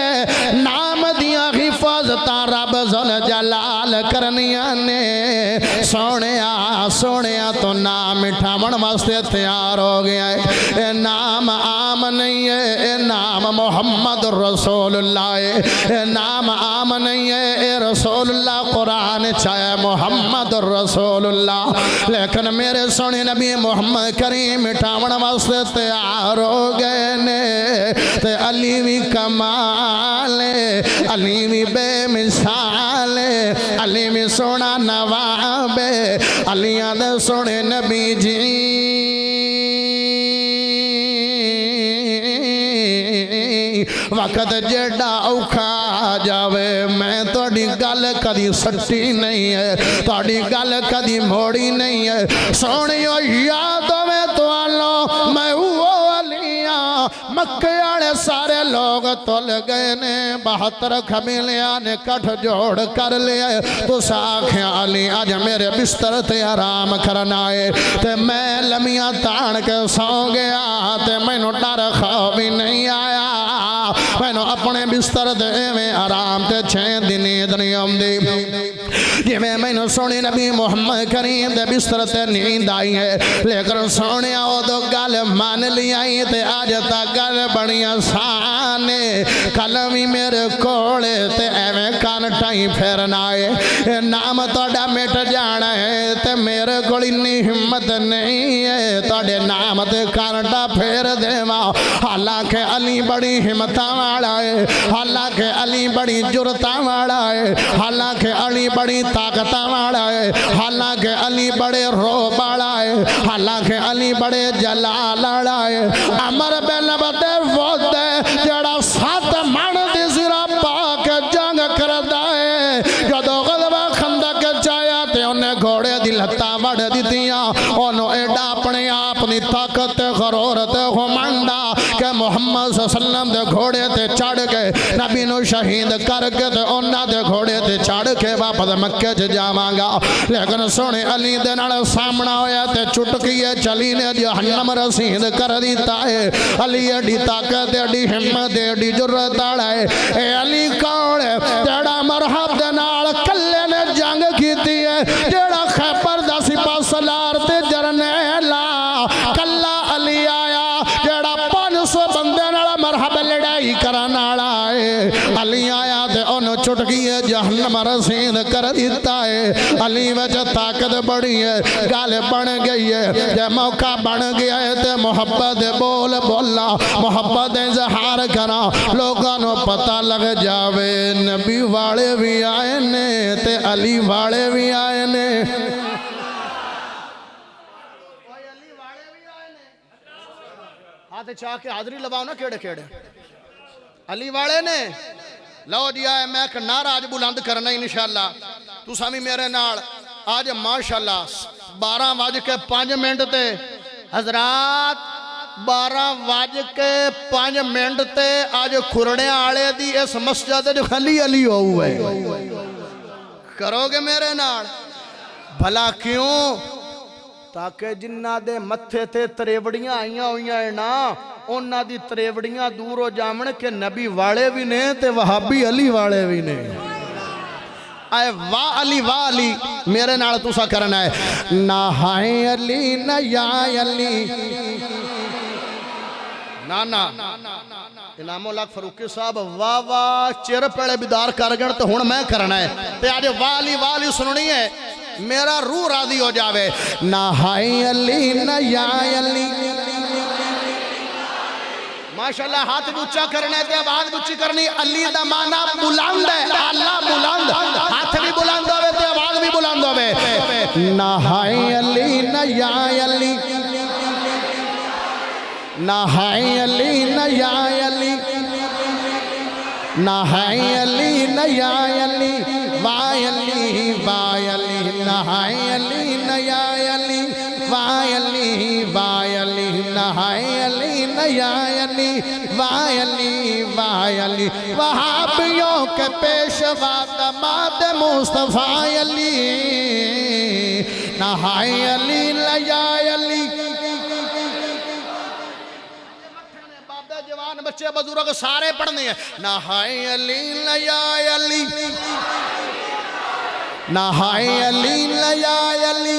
سونے تو نام مٹھاون واسطے تیار ہو گیا ہے۔ اے نام عام نہیں ہے، اے نام محمد رسول اللہ ہے، اے نام عام نہیں ہے، اے رسول اللہ قرآن چاہے محمد رسول اللہ، لیکن میرے سونے نبی محمد کریم مٹھاون واسطے تیار ہو گئے نے۔ تے علی بھی کمال ہے، علی بھی بے مثال ہے، علی بھی سونا نواب ہے، علیاں دے سونے نبی جی وقت جیڑا اوکھا جاوے میں توڑی گل کدی سٹی نہیں ہے، توڑی گل کدی موڑی نہیں ہے۔ سونیو یادوں میں تو آلو میں وہ علیاں مکہ والے سارے لوگ تل گئے نے، 72 قبیلیاں نے کٹھ جوڑ کر لیا، تو ساکھیں علی آج میرے بستر تے آرام کرنا ہے، تے میں لمیاں تان کے سو گیا، تے میں نو ڈر خوف بھی نہیں آیا، میں نو اپنے بستر دے میں آرام تے 6 دن نیند نہیں آمدی، جی میں نو سونے نبی محمد کریم دے بستر تے نیند آئی ہے، لیکن سونے آؤ دو گل مان لی آئی تے آج تا گل بڑی آسان ہے، کلمی میرے کوڑے تے ایویں کانٹائی پھیرنا ہے، نام توڑا مٹ جانا ہے تے میرے کوڑی نہیں ہمت نہیں ہے، توڑے نام تے کانٹا پھیر دے ماں، حالانکہ علی بڑی ہمتاں والا ہے، حالانکہ علی بڑی جرتاں والا ہے، حالانکہ علی بڑی طاقتاں والا ہے، حالانکہ علی بڑے روب والا ہے، حالانکہ علی بڑے جلال والا ہے۔ عمر بن عبد وود جڑا 7 من دی زرا پاک جنگ کردا ہے، جدو غزوہ خندق چایا تے انہیں گھوڑے دی لتاں وڑ دیتیاں، انہوں ایڈا اپنے آپ دی طاقت غرورت غمانڈا کہ محمد صلی اللہ علیہ وسلم دے گھوڑے تے چڑھ گئے، نبی نو شہید کر کے تے انہاں دے گھوڑے تے چڑھ کے واپس مکہ چ جاواں گا، لیکن سونے علی دے نال سامنا ہویا تے چٹکیے چلی نے جہنم رسید کر دیتا ہے۔ علی ایڈی طاقت ایڈی ہمت ایڈی جرت والا ہے، اے علی کون ہے جڑا مرحب دے نال کلے نے جنگ کیتی ہے، جڑا خیبر دا سپاہ سالار تے جرنیلا کلا علی آیا، جڑا 500 بندے نال مرحب لڑائی کرن والا ہے، علی آیا تے انہوں چٹکیے جہنم رسید کر دیتا ہے۔ علی وچ طاقت بڑی ہے، گل بن گئی ہے، جے موقع بن گیا ہے تے محبت بول بولا، محبت اظہار کرا، لوگاں نو پتہ لگ جاوے نبی والے بھی آئے نے تے علی والے بھی آئے نے۔ ہاتھ چاہ کے حاضری لباؤ نا کیڑے کیڑے علی والے نے لو جی آئے میں ایک نعرہ آج بلند کرنا انشاءاللہ، تو سامی میرے نال آج ماشاءاللہ 12:05 تے حضرات 12:05 تے آج کھرڑے آلے دی اس مسجد جو خلی علی ہوئے کرو گے میرے نال بھلا کیوں؟ تاکہ جنہ دے متھے تے تریوڑیاں آئیاں ہوئیاں ہیں نا، انہ دی تریوڑیاں دور ہو جامن کہ نبی والے بھی نے تے وہابی علی والے بھی نے۔ آئے واہ علی میرے نال تُسا کرنا ہے، نہ ہائے علی نہ یا علی، نا امام الحق فاروقی صاحب واہ واہ چیر پہلے بیدار کر گئے تو ہن میں کرنا ہے تے آج والی سننی ہے، میرا روح راضی ہو جاوے، نہ ہائے علی نہ یا علی، ماشاءاللہ ہاتھ بچا کرنا ہے تے آواز بچی کرنی، علی دا معنی بلند ہے، اللہ بلند، ہاتھ بھی بلند ہوئے تے آواز بھی بلند ہوئے، نہ ہائے علی نہ یا علی، نہ ہائے علی نہ یا علی، نہ ہائے علی نہ یا علی، وائے علی وائے علی، نہ ہائے علی نہ یا علی، وائے علی وائے علی، نہ ہائے علی نہ یا علی، وائے علی وائے علی، وہابیوں کے پیشوا داماد مصطفیٰ علی، نہ ہائے علی نہ یا علی۔ جوان بچے بزرگ سارے پڑھنے ہیں، نہ ہائے علی نہ یا علی، نہائے علی نیا علی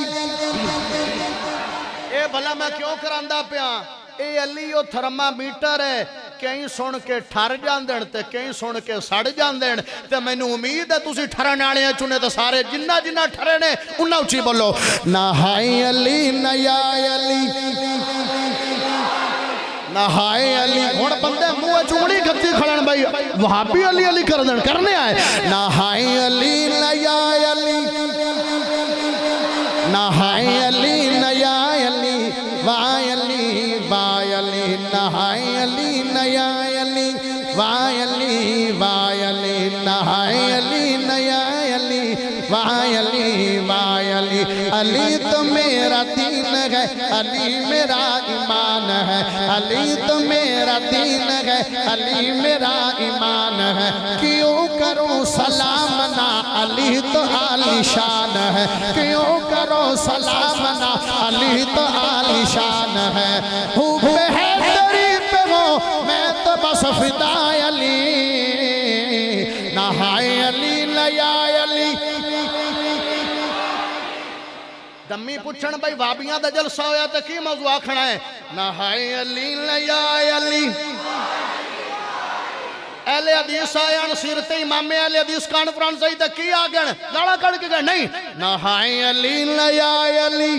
اے بھلا میں کیوں کراندا پیا اے علی او تھرمامیٹر ہے کہیں سن کے ٹھر جاندن تے کہیں سن کے سڑ جاندن تے میں نے امید ہے تسی ٹھرن والے چنے تے سارے جنہ جنہ ٹھرے نے انہاں اچھی بولو نہائے علی نیا علی نہائے علی ہن بندے منہ چونگڑی گھتی کھڑن بھائی وہابی علی علی کرنے آئے نہائے علی نیا علی نہائے علی نیا علی وائے علی وائے علی نہائے علی نیا علی وائے علی وائے علی نہائے علی نیا علی وائے علی وائے علی علی تو میرا دین ہے علی میرا ایمان ہے علی تو میرا دین ہے علی میرا ایمان ہے کیوں کروں سلام نہ علی تو عالی شان ہے کیوں کرو سلام نہ علی تو عالی شان ہے حب حیدری پہ ہو میں تو بس فدا علی نہائے علی نیا علی دمی پوچھن بھائی وابیاں دا جلسہ ہویا تے کی موضوع آکھنا ہے نہائے علی نیا علی اہل حدیث آیان سیرت امام اہل حدیث کانفرنس آئی تے کی آگن لڑا کڑ کے گئے نہیں نہائے علی نیا علی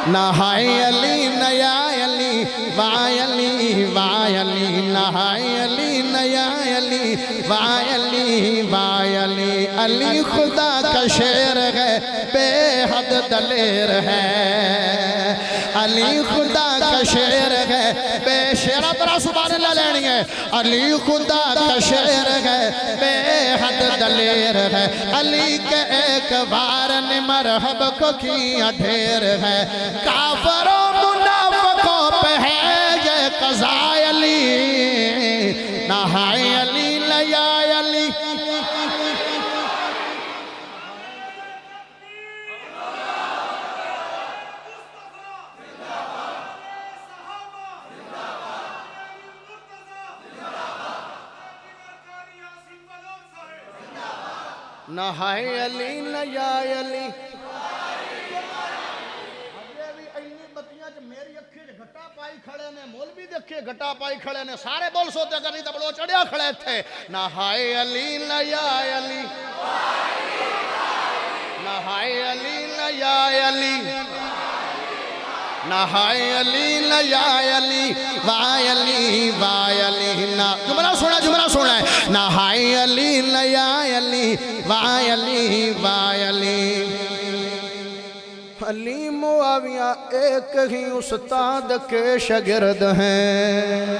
نہائے علی نیا علی وائے علی وائے علی نہائے علی نیا علی وائے علی وائے علی علی خدا کا شیر ہے بے حد دلیر ہے علی خدا کا شیر ہے بے شیرہ ترہ سبحان اللہ لینی ہے علی خدا کا شیر ہے بے حد دلیر ہے علی کے ایک بار نے مرحب کو کیا ڈھیر ہے کافر و منافقوں پہ ہے یہ قضاء علی نہائے علی نیا علی نہائے علی نیا علی میری اکھی گھٹا پائی کھڑے نے مولوی دیکھے گھٹا پائی کھڑے نے سارے بول سوتے اگر نہیں تبلو چڑیا کھڑے تھے نہائے علی نیا علی نہائے علی نیا علی نہائے علی نیا علی وائے علی وائے علی جملہ سونا ہے نہائے علی نیا علی وائے علی وائے علی علی معاویہ ایک ہی استاد کے شاگرد ہیں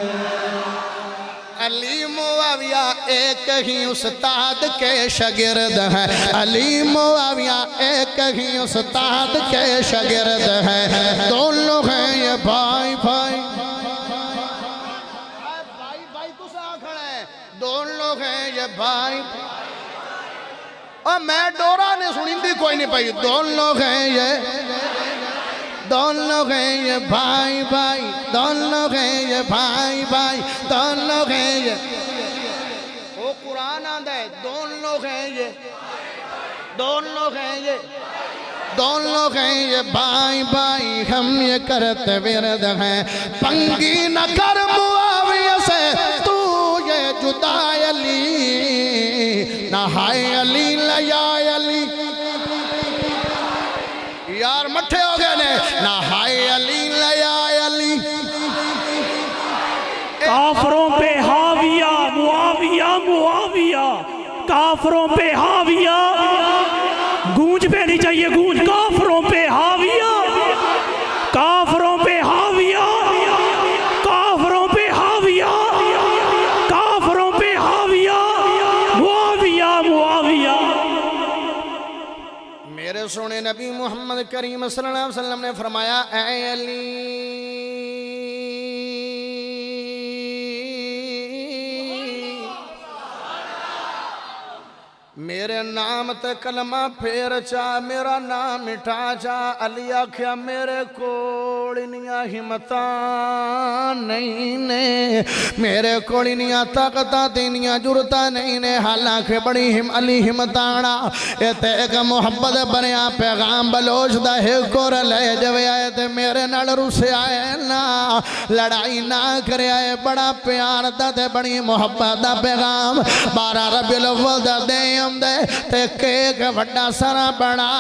علی معاویہ ایک ہی استاد کے شاگرد ہیں علی معاویہ ایک ہی استاد کے شاگرد ہیں دو لوگ ہیں یہ بھائی بھائی بھائی تو سے آکھڑا ہے دو لوگ ہیں یہ بھائی اور میں ڈورا نے سنیندی کوئی نہیں پائی دو لوگ ہیں یہ دو لوگ ہیں یہ بھائی بھائی دو لوگ ہیں یہ بھائی بھائی دو لوگ ہیں یہ وہ قرآن آندہ ہے دو لوگ ہیں یہ دو لوگ ہیں یہ دو لوگ ہیں یہ بھائی بھائی ہم یہ کرتے ورد ہیں پنگی نہ کر معاویہ سے تو یہ جدا علی نہائے علی نیا علی یار مٹھے ہو گئے نے نہائے علی نیا علی کافروں پہ حاویہ معاویہ معاویہ کافروں پہ حاویہ گونج پہ نہیں چاہیے گونج کافروں پہ حاویہ کافروں پہ حاویہ کافروں پہ حاویہ کافروں پہ حاویہ معاویہ معاویہ میرے سونے نبی محمد کریم صلی اللہ علیہ وسلم نے فرمایا اے علی میرے نام تے کلمہ پھیر چاہ میرا نام مٹھا چاہ علی آکھیا میرے کو کول انیاں ہمتاں نہیں نے میرے کول انیاں طاقتاں تے انیاں جرتاں نہیں نے حالانکہ بڑی علی ہمتانا اے تے ایک محبت بنیا پیغام بلوچ دا ایک اور لے جوے آئے تے میرے نال روسے آئے نا لڑائی نہ کرے آئے بڑا پیار دا تے بڑی محبت دا پیغام 12 ربیع الاول دا دیم دے تے کیک وڈا سارا بنا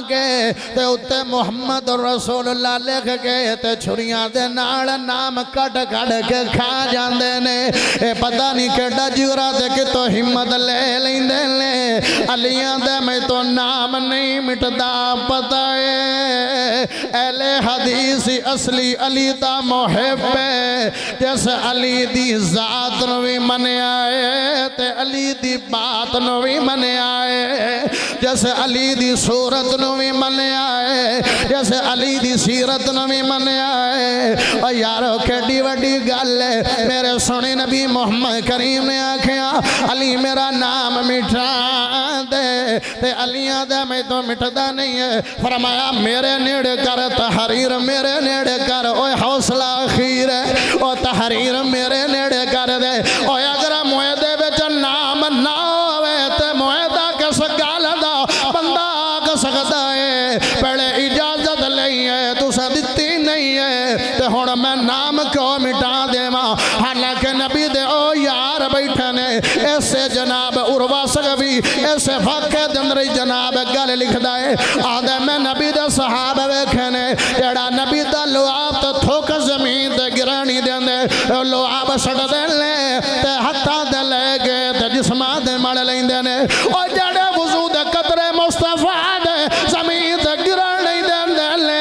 کے تے اتے محمد رسول اللہ لکھ کے تے چھریاں دے نال نام کٹ کٹ کے کھا جاندے نے اے پتہ نہیں کیڑا جگرا تے کہ تو ہمت لے لیندے نے علیاں دے میں تو نام نہیں مٹدا پتہ ہے اہل حدیث اصلی علی دا محب ہے جس علی دی ذات نو بھی منیا ہے تے علی دی بات نو بھی منیا ہے جس علی دی صورت نو بھی منیا ہے جس علی دی سیرت نو بھی منیا ہے اور یارو کیڑی وڈی گل ہے میرے سونے نبی محمد کریم نے آکھیا علی میرا نام مٹھا دے تے علیاں دے میں تو مٹھدا نہیں ہے فرمایا میرے نیڑے کر تحریر میرے نیڑے کر اوہ حوصلہ اخیر ہے اوہ تحریر میرے نیڑے کر دے اوہ اگر معاہدے وچ نام نہ ہوئے تے معاہدہ کس گل دا بندہ آگ سکتا ہے پہلے اجازت نہیں ہے تو دتی نہیں ہے تے ہن میں نام کیوں مٹا دے ماں حالانکہ نبی دے او یار بیٹھنے ایسے جناب عروہ سگوی ایسے واقع دندری جناب گل لکھ دائے آدھے میں نبی دے صحابہ ویکھنے جیڑا نبی دا لعاب تے تھوک زمین تے گرانی دے دے لعاب سڑ دے لے تے حتیٰ دے لے گے تے جسمہ دے مڑ لیں دے نے اور جڑے وضو دے قطرے مصطفیٰ دے زمین تے گرانی دے دے لے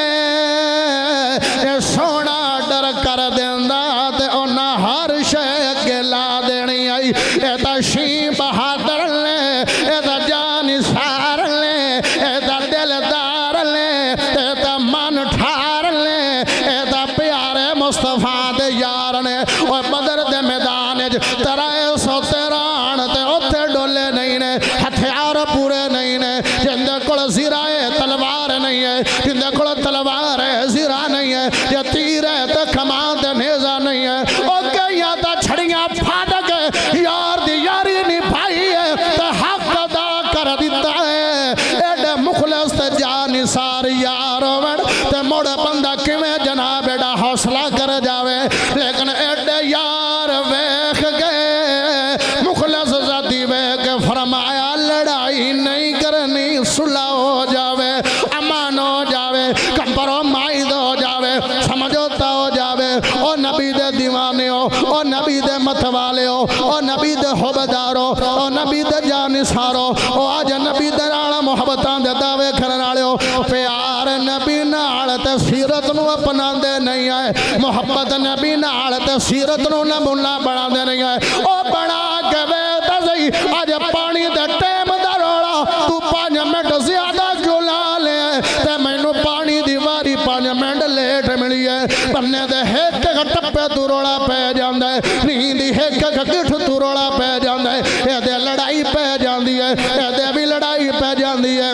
یہ سونا ڈر کر دیندہ تے انہا ہر شے گلا دینی آئی اے تا شیم بہادر لے اے تا جان سار لے اے تا دل دار لے اے تا من ٹھار لے اے تا پیارے مصطفیٰ دے یار نے اور بدر دے میدان ترائے سو تیران تے اوتے ڈولے نہیں نے ہتھیار پورے نہیں نے جندے کل زیرائے تلوار نہیں ہے جندے کل تلوار ہے زیرہ نہیں ہے یہ تیر ہے تے کمان دے نیزہ نہیں ہے او گئیاں تا چھڑیاں پھاٹک یار دی یاری نہیں پائی ہے تے حق ادا کر دیتا ہے ایڈے مخلص تے جانی سار یارو وڑ تے موڑے بندہ کیویں جناب ایڈا حوصلہ کر جاوے لیکن ایڈے یار ویکھ گئے مخلص ذاتی ویکھ فرمایا لڑائی نہیں کرنی صلح ہو جاوے امان ہو جاوے کمپرو مائد ہو جاوے سمجھوتا ہو جاوے او نبی دے دیوانے ہو او نبی دے متوالے ہو او نبی دے حبدارو او نبی دے جانسارو او آج نبی دے رانا محبتان دے دعوے کرنالے ہو پیار نبی نالتے سیرت نو اپنا دے نہیں آئے محبت نبی نالتے سیرت نو نمونہ بڑھا دے نہیں آئے او بڑھا کے بیتا زی آج پانی دے ٹیم دا روڑا تو 5 منٹ زیادہ کیوں لا لے تے میں نو پانی دیواری 5 منٹ لیٹ ملی ہے بننے دے ایک ٹپے تو روڑا پہ جاندے نیندی ایک گٹھ تو روڑا پہ جاندے اے دے لڑائی پہ جاندی ہے اے دے بھی لڑائی پہ جاندی ہے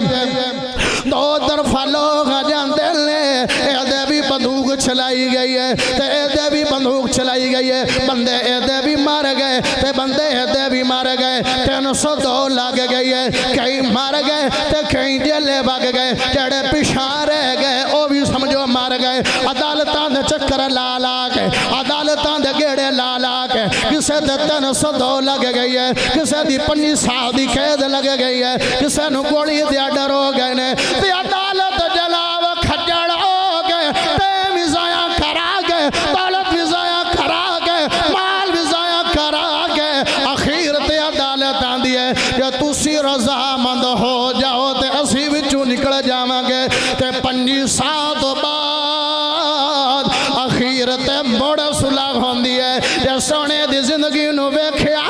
دو طرفہ لوگ جاندے لے اے دے بھی بندوق چلائی گئی ہے تے اے دے بھی بندوق چلائی گئی ہے بندے اے دے بھی مار گئے تے بندے اے دے بھی مار گئے 302 لگ گئی ہے کئی مار گئے تے کئی جلے بھاگ گئے جڑے پیشاں رہ گئے او بھی سمجھو مار گئے عدالتاں دے چکر لالا کے عدالتاں دے گیڑے لالا کے کسے دے 302 لگ گئی ہے کسے دی 5 سال دی قید لگ گئی ہے کسے نو گولی دیا ڈر ہو گئے نے تے عدالت جلاو کھجڑ ہو گئے ٹیم بھی ضائع کرا گئے دولت بھی ضائع کرا گئے مال بھی ضائع کرا گئے اخیر تے عدالت آندی ہے جو تسی رضا مند ہو جاؤ تے اسی وچوں نکل جاواں گے تے 5 سال تو بعد اخیر تے موڑ صلح ہوندی ہے جے سونے دی زندگی نو ویکھیا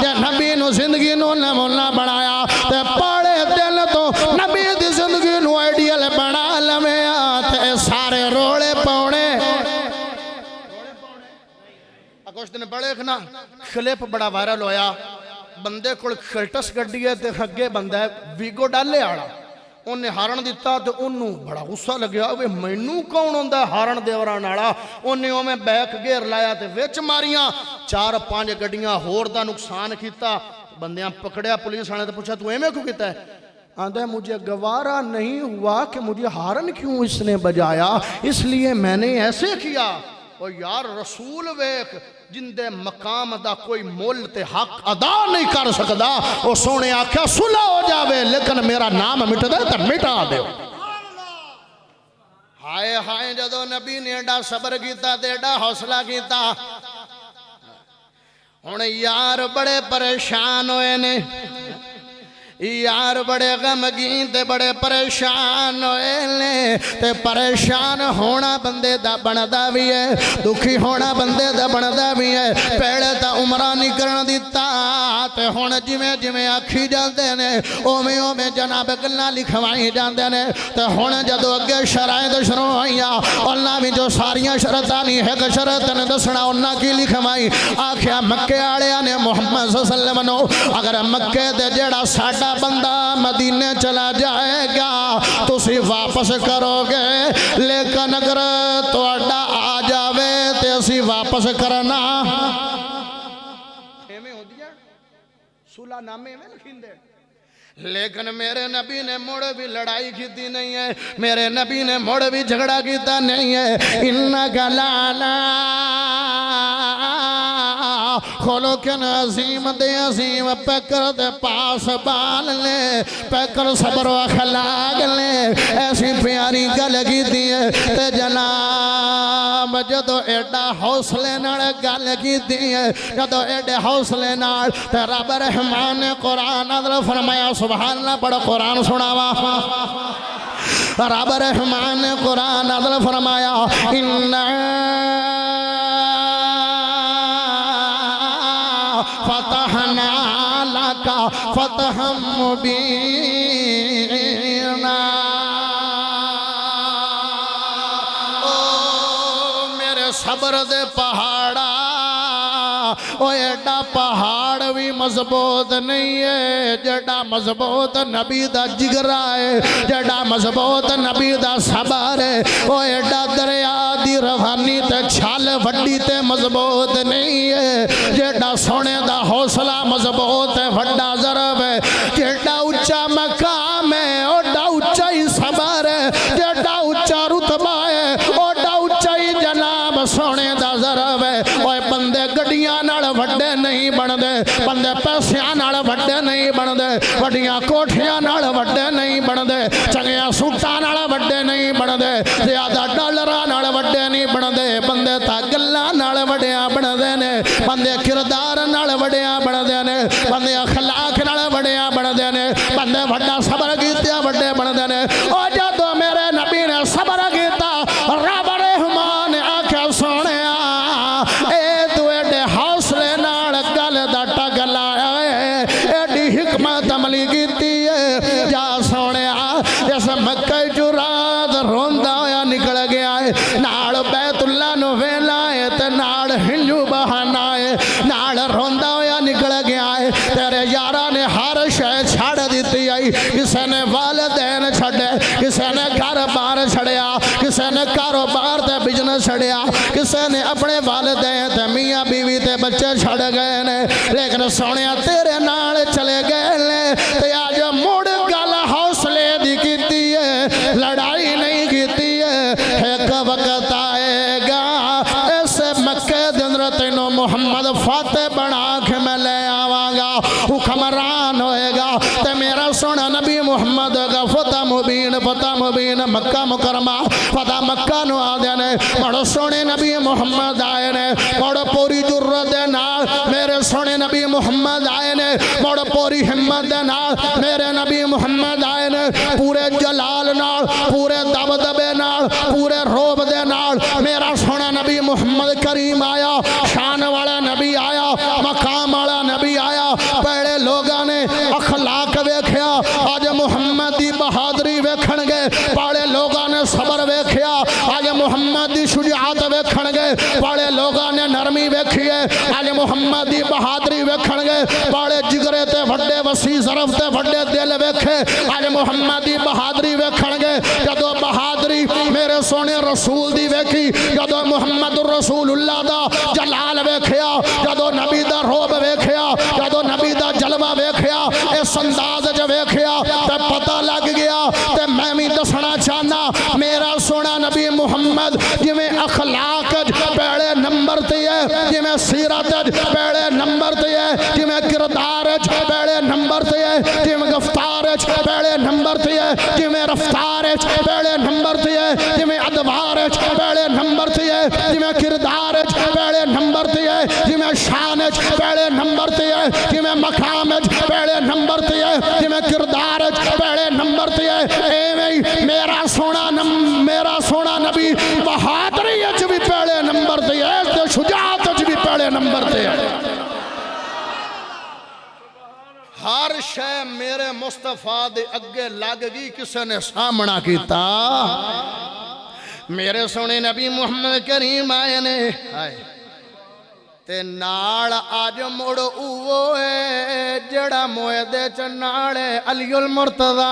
جے نبی نو زندگی نو نمونہ بنایا تے پڑے دل تو نبی دی زندگی نو آئیڈیل بنا لمیا تے سارے روڑے پونے کچھ دن بڑے کھنا کلپ بڑا وائرل ہویا بندے کل کھلٹس گڑی ہے تے خگے بندہ ہے ویگو ڈالے آڑا انہیں ہارن دیتا تو انہوں بڑا غصہ لگیا وہ مینوں کون ہوندا ہارن دیوراں نالا انہیں اوویں بیک گیئر لایا تے وچ ماریاں 4-5 گڈیاں ہور دا نقصان کیتا بندیاں پکڑیا پولیس والے تے پوچھا تو ایویں کیوں کیتا ہے آندہ ہے مجھے گوارا نہیں ہوا کہ مجھے ہارن کیوں اس نے بجایا اس لیے میں نے ایسے کیا اور یار رسول ویک جن دے مقام دا کوئی مول تے حق ادا نہیں کر سکدا وہ سونے آکھیا صلح ہو جاوے لیکن میرا نام مٹ دے تے مٹا دے ہائے ہائے جدو نبی نے ایڈا صبر کیتا تے ایڈا حوصلہ کیتا ہن یار بڑے پریشان ہوئے نے یار بڑے غمگین تے بڑے پریشان ہوئے لے تے پریشان ہونا بندے دا بندا بھی ہے دکھی ہونا بندے دا بندا بھی ہے پہلے تا عمرہ نہیں کرن دیتا تے ہن جویں جویں آکھی جاندے نے اوویں اوویں جناب گلاں لکھوائی جاندے نے تے ہن جدوں اگے شرائط شروع ہوئیاں انہاں وچوں ساریاں شرطاں نہیں ایک شرط نے دسنا انہاں کی لکھوائی آکھیا مکے والےاں نے محمد صلی اللہ علیہ وسلم نو اگر مکے تے جیڑا ساڈا بندہ مدینے چلا جائے گا تو اسی واپس کرو گے لیکن اگر تو اڈا آ جاوے تے اسی واپس کرنا ایویں ہو دیا صلح نامے میں لکھین دے لیکن میرے نبی نے مڑ بھی لڑائی کیتی نہیں ہے میرے نبی نے مڑ بھی جھگڑا کیتا نہیں ہے انکا لانا خلقن عظیم دے عظیم پیکر دے پاس بال لے پیکر صبر و اخلاق لے ایسی پیاری گل کی دیئے تے جناب جدو ایڈا حوصلے نال گل کی دیئے جدو ایڈے حوصلے نال تے رب رحمان نے قرآن نازل فرمایا سبحان اللہ پڑھ قرآن سناوا رب رحمان نے قرآن نازل فرمایا فتحنا لکا فتحا مبینا او میرے صبر دے پہاڑا او ایڈا پہاڑ بھی مضبوط نہیں ہے جڑا مضبوط نبی دا جگرہ ہے جڑا مضبوط نبی دا صبر ہے او ایڈا دریا دی روانی تے چھال وڈی تے مضبوط نہیں ہے جڑا سونے دا حوصلہ مضبوط ہے وڈا ضرب ہے جڑا اچھا مقام ہے اوڈا اچھا ہی صبر ہے جڑا اچھا رتبہ ہے اوڈا اچھا ہی جناب سونے دا ضرب ہے اوہ بندے گڑیاں نال وڈے نہیں بن دے بندے پیسیاں نال وڈے نہیں بن دے وڈیاں کوٹھیاں نال وڈے نہیں بن دے چنگیاں سوٹاں نال وڈے نہیں بن دے زیادہ ڈالراں نال وڈے نہیں بن دے بندے تا گلاں نال وڈیاں بن دے نے بندے کردار نال وڈیاں بن دے نے بندے اخلاق نال وڈیاں بن دے نے بندے وڈا صبر کیتا وڈے بن دے نے او جدوں میرے نبی نے صبر کیتا رب رحمان نے آکھیا سونیا اے تو ایڈے حوصلے نال گل دا ٹگ لایا ہے ایڈی حکمت عملی کیتی ہے جا سونیا جس مکہ جو رات روندا ہویا نکل گیا ہے نال بیت اللہ نو ویلا ہے تے نال ہنجو بہانا ہے نال روندا ہویا نکل گیا ہے تیرے یاراں نے ہر شے چھڑ دیتی آئی کسے نے والدین چھڑے کسے نے گھر بار چھڑیا کسے نے کاروبار تے بزنس چھڑیا کسے نے اپنے والدین تے میاں بیوی تے بچے چھڑ گئے نے لیکن سونیا تیرے نال چلے گئے نے تے آج مڑ گل حوصلے دی کیتی ہے لڑائی نہیں کیتی ہے ایک وقت آئے گا ایسے مکے دندر تینوں محمد فاتح بنا کے میں لے آواں گا حکمران ہوئے گا تے میرا سونا نبی محمد کا فتح مبین مکہ مکرمہ فتح مکہ نو آدھے نے بڑو سونے نبی محمد آئے نے بڑو پوری جرت دے نال میرے سونے نبی محمد آئے نے بڑو پوری ہمت دے نال میرے نبی محمد آئے نے پورے جلال نال پورے دبدبے نال پورے روب دے نال میرا سونا نبی محمد کریم آیا شان والا نبی آیا مقام والا نبی آیا پہلے لوگاں نے اخلاق ویکھیا آج محمد دی بہادری ویکھن گے پہلے لوگاں نے صبر ویکھیا آج محمد دی شجاعت ویکھن گے پہلے لوگاں نے نرمی ویکھی ہے آج محمد دی بہادری ویکھن گے بڑے جگرے تے وڈے وسیع ظرف تے وڈے دل ویکھے اج محمدی بہادری ویکھن گے جدو بہادری میرے سونے رسول دی ویکھی جدو محمد رسول اللہ دا جلال ویکھیا جدو نبی دا روب ویکھیا جدو نبی دا جلوہ ویکھیا اس انداز جو ویکھیا تے پتہ لگ گیا تے میں بھی دسنا چاہنا میرا سونا نبی محمد جی میں اخلاق پہلے نمبر تے ہے جی میں سیرت پہلے نمبر تے ہے جی میں کردار پہلے نمبر تے ہے جی میں گفتار پہلے نمبر تے ہے جی میں رفتار پہلے نمبر تے ہے جی میں ادوار پہلے نمبر تے ہے جی میں کردار پہلے نمبر تے ہے جی میں شان پہلے نمبر تے ہے جی میں مقام پہلے نمبر تے ہے جی میں کردار پہلے نمبر تے ہے ایویں میرا سونا نبی بہادری اچ بھی پہلے نمبر تے ہے تے شجاعت اچ بھی پہلے نمبر تے ہے ہر شے میرے مصطفیٰ دے اگے لگ گئی کسے نے سامنا کیتا میرے سونے نبی محمد کریم آئے نے تے نال آج مڑ اوے جڑا موئے دے چنالے علی المرتضی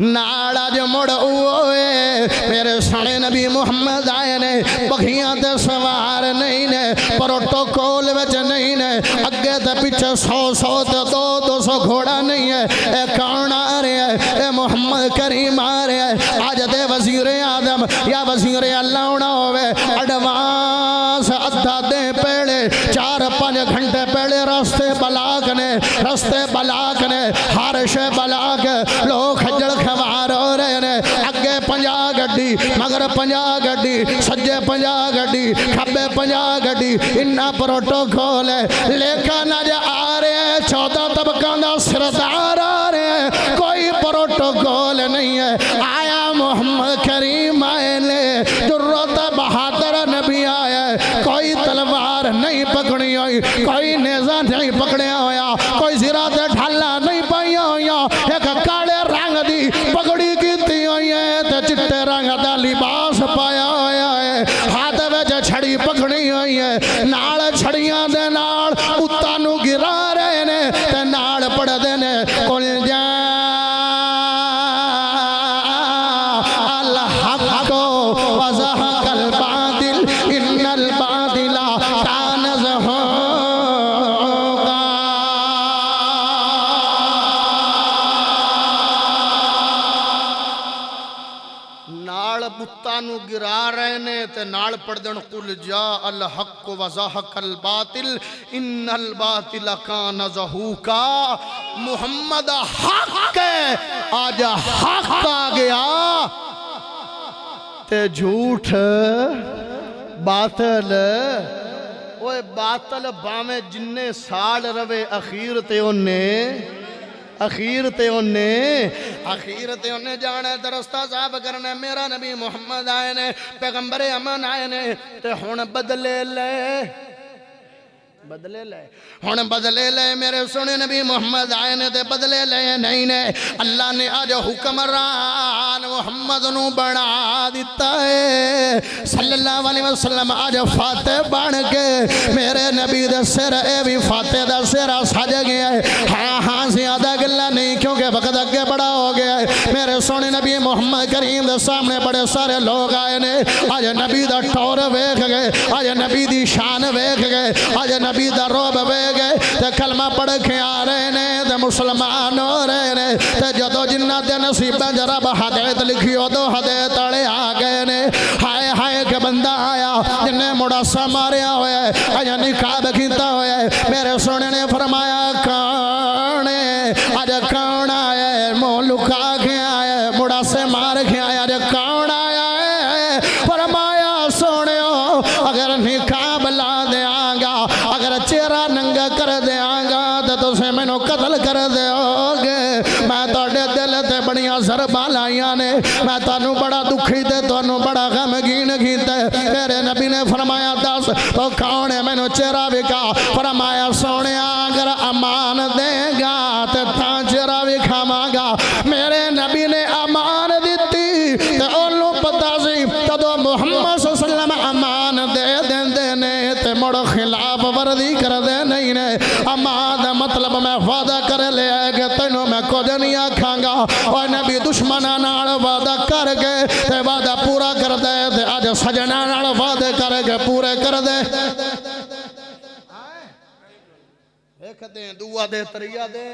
نال آج مڑ اوے میرے سونے نبی محمد آئے نے بکھیاں تے سوار نہیں نے پروٹوکول وچ نہیں نے اگے تے پیچھے 100 تے 200 گھوڑا نہیں ہے اے کون آ رہے ہیں اے محمد کریم آ رہے ہیں آج دے وزیر آدم یا وزیر اللہ ہونا ہوئے اڈوانس ادھا دے پہلے 4-5 گھنٹے پہلے راستے بلاک نے ہر شے بلاک لوگ خجل خوار ہو رہے نے اگے 50 گڈی مگر 50 گڈی سجے 50 گڈی کھبے 50 گڈی انہا پروٹوکول ہے لیکن آج آ رہے ہیں 14 طبقہ دا سردار آ رہے ہیں کوئی پروٹوکول نہیں ہے آیا محمد کریم آئے لے جرت بہادر نبی آیا کوئی تلوار نہیں پکڑی ہوئی کوئی نیزہ نہیں پکڑیا ہویا کوئی زیرات ڈھالا نہیں پایا ہویا ایک کالے رنگ دی پگڑی کیتی ہوئی ہے تے چٹے رنگ دا لباس پایا ہویا ہے ہاتھ وچ چھڑی پکڑی ہوئی ہے نال چھڑیاں دے نال اُتّا نو گرا رہے نے تے نال پڑھ دے نے کل جا الحق وزہق الباطل ان الباطل کان زہوقا نال بتانو گرا رہے نے تے نال پڑھ دن قل جاء الحق وزہق الباطل ان الباطل کان زہوقا محمد حق ہے آج حق آ گیا تے جھوٹ باطل اوے باطل باویں جننے سال روے اخیر تے انہیں جانا ہے درستہ صاحب کرنا میرا نبی محمد آئے نے پیغمبر امن آئے نے تے ہون بدلے لے میرے سنے نبی محمد آئے نے تے بدلے لے نہیں نے اللہ نے آج حکمران محمد نو بڑھا دیتا ہے صلی اللہ علیہ وسلم آج فاتح بن کے میرے نبی دے سر اے بھی فاتح دا سر سج گیا ہے ہاں زیادہ گلہ نہیں کیونکہ وقت اگے بڑا ہو گیا ہے میرے سونے نبی محمد کریم دے سامنے بڑے سارے لوگ آئے نے آج نبی دا ٹور ویکھ گئے آج نبی دی شان ویکھ گئے آج نبی دا روب وے گئے تے کلمہ پڑھ کے آ رہے نے تے مسلمان ہو رہے نے تے جدو جنہ دے نصیبہ جرب ہدایت لکھی ہو دو ہدایت تڑے آ گئے نے ہائے کہ بندہ آیا جنہیں مڑاسا ماریا ہوئے آیا نکاب کیتا ہوئے میرے سونے نے فرمایا کون ہے آج کون آیا ہے مو لکا کے آیا ہے مڑاسے مار کے آیا آج کون آیا ہے فرمایا سونے ہو اگر نکاب لا دے آگا اگر چہرہ ننگا کر دے آگا تو سے میں نو قتل کر دے ہوگے میں توڑے دل تے بڑیاں ضربہ لائیاں نے میں تانو بڑا دکھی تے تانو بڑا غمگین کیتے میرے نبی نے فرمایا دس تو کون ہے میں نو چہرہ بکا فرمایا سونے اگر امان دے گا تے تاں چہرہ بکھا مانگا میرے نبی نے امان دیتی تے انہوں پتا سی تو محمد صلی اللہ علیہ وسلم امان دے دیں دینے تے مڑ خلاف وردی کر کر دے نہیں نے امان دا مطلب میں وعدہ کر لے آئے کہ تینوں میں کچھ نہیں آکھاں گا اور نبی دشمنہ نال وعدہ کر کے تے وعدہ پورا کر دے تے آج سجنہ نال وعدے کر کے پورے کر دے ایک دیں دعا دے تریہ دے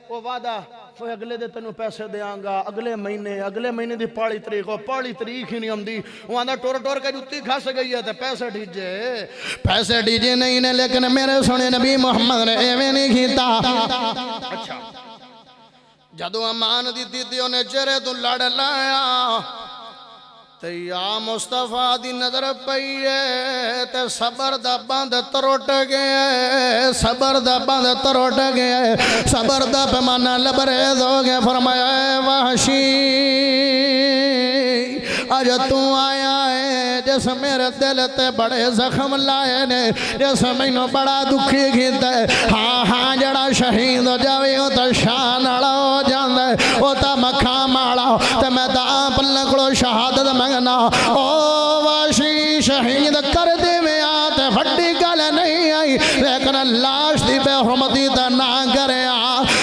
وہ وعدہ وہ اگلے دے تنو پیسے دے آنگا اگلے مہینے دی پاڑی تاریخ وہ پاڑی تاریخ ہی نہیں ہم دی وہ آندھا ٹور کے جتی کھاس گئی ہے پیسے ڈیجے نہیں نے لیکن میرے سنے نبی محمد نے ایویں نہیں کیتا اچھا جدو امان دی دیو نے چہرے تو لڑ لایا تے یا مصطفیٰ دی نظر پئیے تے صبر دا بند تروٹ گئے صبر دا بند تروٹ گئے صبر دا پیمانہ لبریز ہو گئے فرمایا اے وحشی آج تو آیا ہے جس میرے دل تے بڑے زخم لائے نے جس مینوں بڑا دکھی گھیتا ہے ہاں جڑا شہید ہو جاوے ہو تا شان اڑا ہو جاندہ ہے ہو تا مکھام اڑا تے میں تا آپ لکڑو شہادت منگنا او واشی شہید کر دے میں آتے وڈی گل نہیں آئی لیکن لاش دی بے حرمتی تے نہ کرے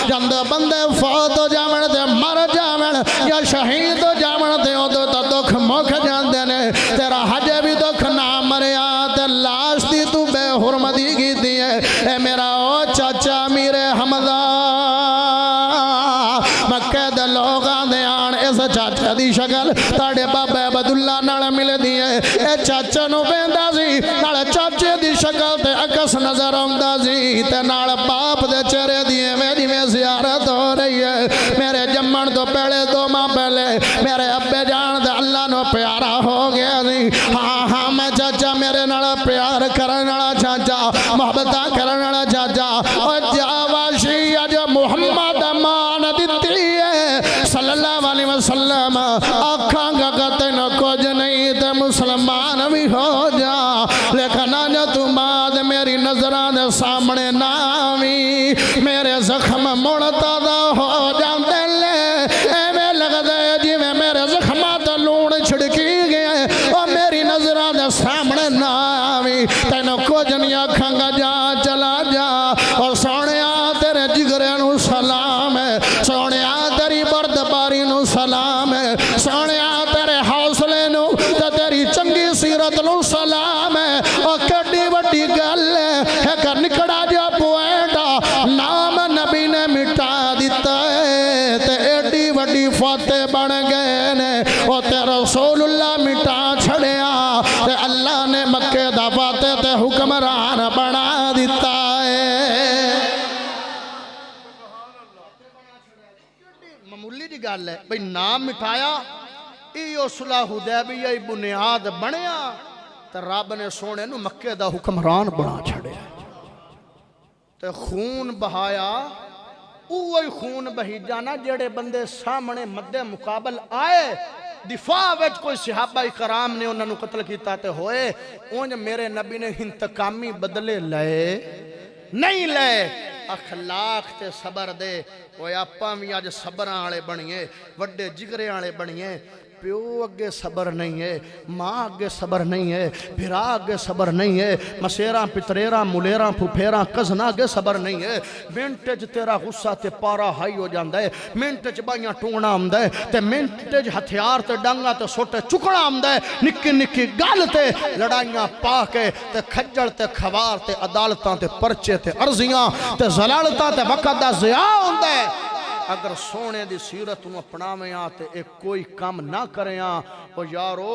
جند بندے فوت ہو جامن تے مر جامن یا شہید ہو جامن تے ہو تو دکھ مکھ جاندے نے تیرا حجے بھی دکھ نہ مریا تے لاش دی تو بے حرمتی کی دی ہے اے میرا او چاچا میرے حمدہ مکہ دے لوگاں دے آن اس چاچا دی شکل تاڑے بابا عبداللہ نال مل دیئے اے چاچا نو بیندہ سی نال چاچے دی شکل تے اکس نظر آمدہ سی تے نال باپ دے چہرے دیئے میری میں زیارت ہو رہی ہے میرے جمن تو پہلے 2 ماہ پہلے میرے ابے جان دے اللہ نو پیارا ہو گیا سی ہاں میں چاچا میرے نال پیار کرن والا چاچا محبتہ کرن والا چاچا اور جاواشی اج محمد امان دیتی ہے صلی اللہ علیہ وسلم آکھاں گا کہتے نہ کچھ نہیں تے مسلمان بھی ہو جا لیکن آج تو بعد میری نظران سامنے نامی میرے زخم مڑتادہ ہو جاندے لے اے میں لگ دے جی میں میرے زخمات لون چھڑکی گئے اور میری نظران سامنے نامی تینوں کچھ نہیں آکھاں گا جا چلا جا اور سونیا تیرے جگرے نو سلام ہے سونیا تیری بردباری نو سلام ہے سونیا تیرے حوصلے نو تیری چنگی سیرت نو سلام ہے اور کڑی وڈی گل ہے ایک نکڑا جا پوائنٹا نام نبی نے مٹا دیتا ہے تے ایڈی وڈی فاتح بن گئے نے اور تے رسول اللہ مٹا چھڑیا تے اللہ نے مکہ دا فاتح تے حکمران بنا دیتا ہے معمولی جی گل ہے بھئی نام مٹھایا ایو صلح حدیبیہ بنیاد بنیا تے رب نے سونے نو مکہ دا حکمران بنا چھڑیا تے خون بہایا اوہی خون بہی جانا جڑے بندے سامنے مد مقابل آئے دفاع وچ کوئی صحابہ کرام نے انہوں نے قتل کیتا تے ہوئے اونج میرے نبی نے انتقامی بدلے لائے نہیں لائے اخلاق تے صبر دے وہ آپا بھی آج صبران آلے بنیے وڈے جگرے آلے بنیے پیو اگے صبر نہیں ہے ماں اگے صبر نہیں ہے بھرا اگے صبر نہیں ہے مسیراں پتریراں ملیراں پھوپھیراں کزنا اگے صبر نہیں ہے منٹج تیرا غصہ تے پارا ہائی ہو جاندہ ہے منٹج بائیاں ٹونگنا آمدہ ہے تے منٹج ہتھیار تے ڈنگا تے سوٹے چکڑا آمدہ ہے نکی نکی گال تے لڑائیاں پاکے تے کھجڑ تے کھوار تے عدالتاں تے پرچے تے عرضیاں تے زلالتاں تے وقت دا زیاء ہوندہ ہے اگر سونے دی سیرت نو اپنا میں آتے ایک کوئی کام نہ کریں او یارو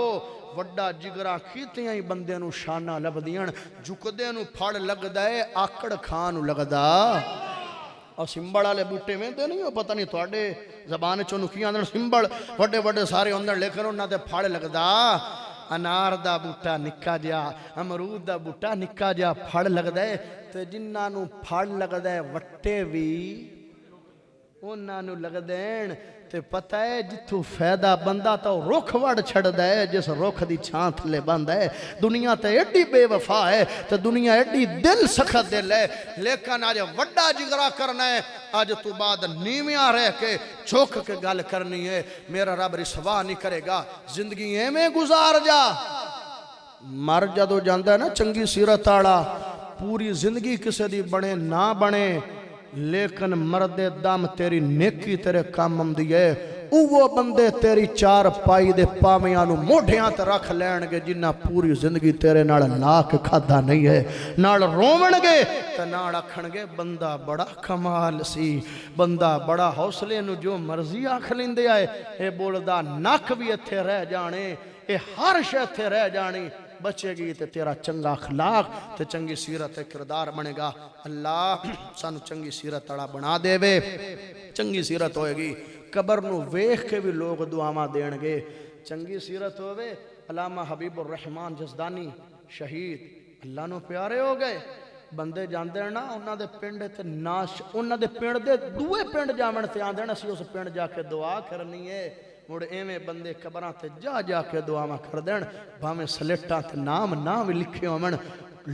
وڈا جگرہ کیتیاں ہی بندے نو شانہ لب دیاں جھکدے نو پھڑ لگ دائے آکڑ کھانو لگ دا اور سمبڑ آلے بوٹے میں دے نہیں ہو پتہ نہیں تو آڈے زبان چونو کیا اندر سمبڑ وڈے وڈے سارے اندر لے کر انہاں دے پھڑ لگ دا انار دا بوٹا نکا جا امرود دا بوٹا نکا جا پھڑ لگ دائے تو جنہاں نو پھڑ لگ دائے وٹے بھی انہاں نو لگ دین تے پتہ ہے جتھو فیدہ بندہ تو رکھ وڑ چھڑ دے جس رکھ دی چھانت لے بند ہے دنیا تے ایڈی بے وفا ہے تے دنیا ایڈی دل سخت دل ہے لیکن آج وڈا جگرہ کرنا ہے آج تو بعد نیمیاں رہ کے چھوک کے گل کرنی ہے میرا رب رسوا نہیں کرے گا زندگی میں گزار جا مر جدو جاندہ ہے نا چنگی سیرت آڑا پوری زندگی کسے دی بنے نہ بنے لیکن مرد دم تیری نیکی تیرے کام آمدی ہے اوہ بندے تیری چار پائی دے پامیاں نو موڑھیاں تے رکھ لین گے جنہ پوری زندگی تیرے نال لاکھ کھادا نہیں ہے نال رومن گے تے نال اکھن گے بندہ بڑا کمال سی بندہ بڑا حوصلے نو جو مرضی آکھ لیندے آئے اے بولدا نک بھی اتھے رہ جانے اے ہر شے اتھے رہ جانی بچے گی تے تیرا چنگا اخلاق تے چنگی سیرت کردار بنے گا اللہ سانو چنگی سیرت تڑا بنا دے وے چنگی سیرت ہوئے گی قبر نو ویخ کے بھی لوگ دعاواں دین گے چنگی سیرت ہوئے علامہ حبیب الرحمن جزدانی شہید اللہ نو پیارے ہو گئے بندے جاندے ہیں نا انہاں دے پنڈ تے ناش انہاں دے پنڈ دے دوے پنڈ جاون تے آندے نا اسی اس پنڈ جا کے دعا کرنی ہے مڑ ایویں بندے قبراں تے جا کے دعاواں کر دین بھاویں سلیٹاں تے نام لکھے ہون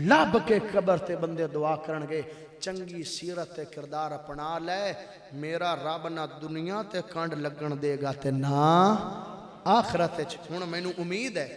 لب کے قبر تے بندے دعا کرن گے چنگی سیرت تے کردار اپنا لے میرا رب نہ دنیا تے کنڈ لگن دے گا تے نہ آخرت وچ ہن مینوں امید ہے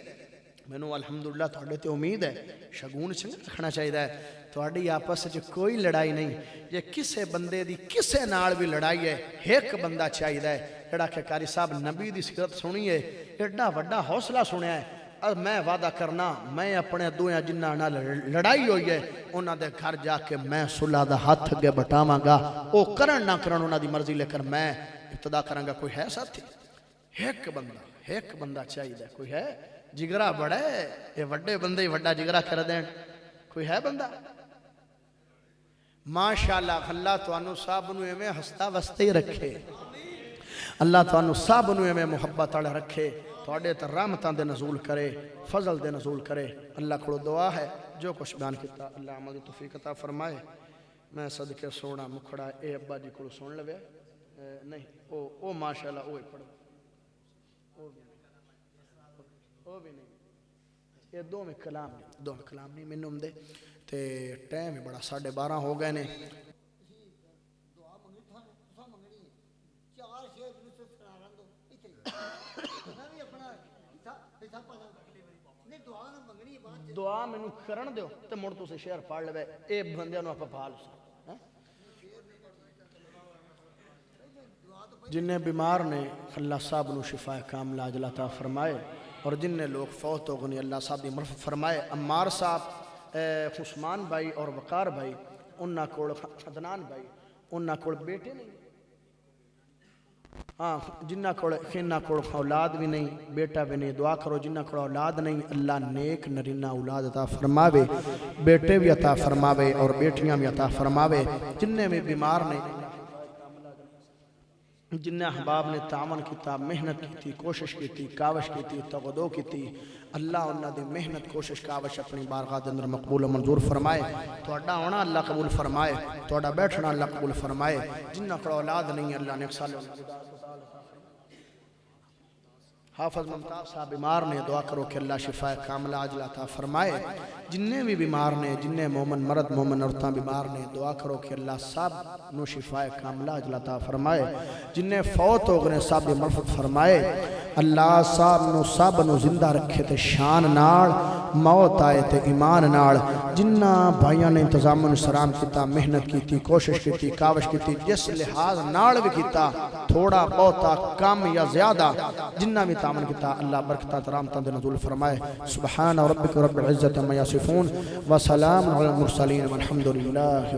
مینوں الحمدللہ تہاڈے تے امید ہے شگون چنگا رکھنا چاہیدا ہے تہاڈی آپس وچ کوئی لڑائی نہیں جے کسے بندے دی کسے نال بھی لڑائی ہے ایک بندہ چاہیدا ہے جڑا کہ قاری صاحب نبی دی سیرت سنی ہے ایڈا وڈا حوصلہ سنیا ہے میں وعدہ کرنا میں اپنے دویاں جنہاں نال لڑائی ہوئی ہے انہاں دے گھر جا کے میں صلح دا ہاتھ اگے بٹاواں گا او کرن نہ کرن انہاں دی مرضی لے کر میں ابتدا کراں گا کوئی ہے ساتھی ایک بندہ چاہیے کوئی ہے جگرا بڑا ہے یہ وڈے بندے ہی وڈا جگرا کر دین کوئی ہے بندہ ماشاءاللہ اللہ توانو صاحب نو ایویں ہستا وستے ہی رکھے اللہ توانو صاحب نو ایویں محبت والے رکھے تواڈے تے رحمتاں دے نزول کرے فضل دے نزول کرے اللہ کو دعا ہے جو کچھ بیان کیتا اللہ عمل دی توفیق عطا فرمائے میں صدقے سونا مکھڑا اے ابا جی کو سن لوے نہیں او ماشاءاللہ او ہی پڑھ او بھی نہیں یہ دو میں کلام نہیں مینوں دے تے ٹائم ہی بڑا 12:30 ہو گئے نے دعا مینوں کرن دیو تے مڑ تسے شعر پڑھ لوے اے بندیاں نو اپا پال جنہیں بیمار نے اللہ صاحب نو شفا کاملہ عاجلہ عطا فرمائے اور جن لوگ فوت ہو گئے اللہ صاحب دی مرفت فرمائے عمار صاحب عثمان بھائی اور وقار بھائی انہاں کول عدنان بھائی انہاں کول بیٹے نہیں ہاں جنہ کول اولاد بھی نہیں بیٹا بھی نہیں دعا کرو جنہ کول اولاد نہیں اللہ نیک نرینہ اولاد عطا فرماوے بیٹے بھی عطا فرماوے اور بیٹیاں بھی عطا فرماوے جنہیں بھی بیمار نہیں جنہیں احباب نے تعاون کیتا محنت کیتی کوشش کیتی کاوش کیتی تغدو کیتی اللہ انہاں دی محنت کوشش کاوش اپنی بارگاہ دے اندر مقبول و منظور فرمائے تہاڈا ہونا اللہ قبول فرمائے تہاڈا بیٹھنا اللہ قبول فرمائے جنہ کول اولاد نہیں اللہ نے سال حافظ ممتاز صاحب بیمار نے دعا کرو کہ اللہ شفا کاملہ عاجلہ عطا فرمائے جنہیں بھی بیمار نے جنہیں مومن مرد مومن عورتاں بیمار نے دعا کرو کہ اللہ صاحب نو شفا کاملہ عاجلہ عطا فرمائے جنہیں فوت ہو گئے صاحب مرفت فرمائے اللہ صاحب نو زندہ رکھے تے شان نال موت آئے تے ایمان نال جنہ بھائیاں نے انتظام انسرام کیتا محنت کیتی کوشش کیتی کاوش کیتی جس لحاظ نال بھی کیتا تھوڑا بہتا کم یا زیادہ جنہ بھی تعامل کیتا اللہ برکتات رحمتاں دے نزول فرمائے سبحان ربک رب العزت عما یصفون وسلام علی المرسلین والحمد للہ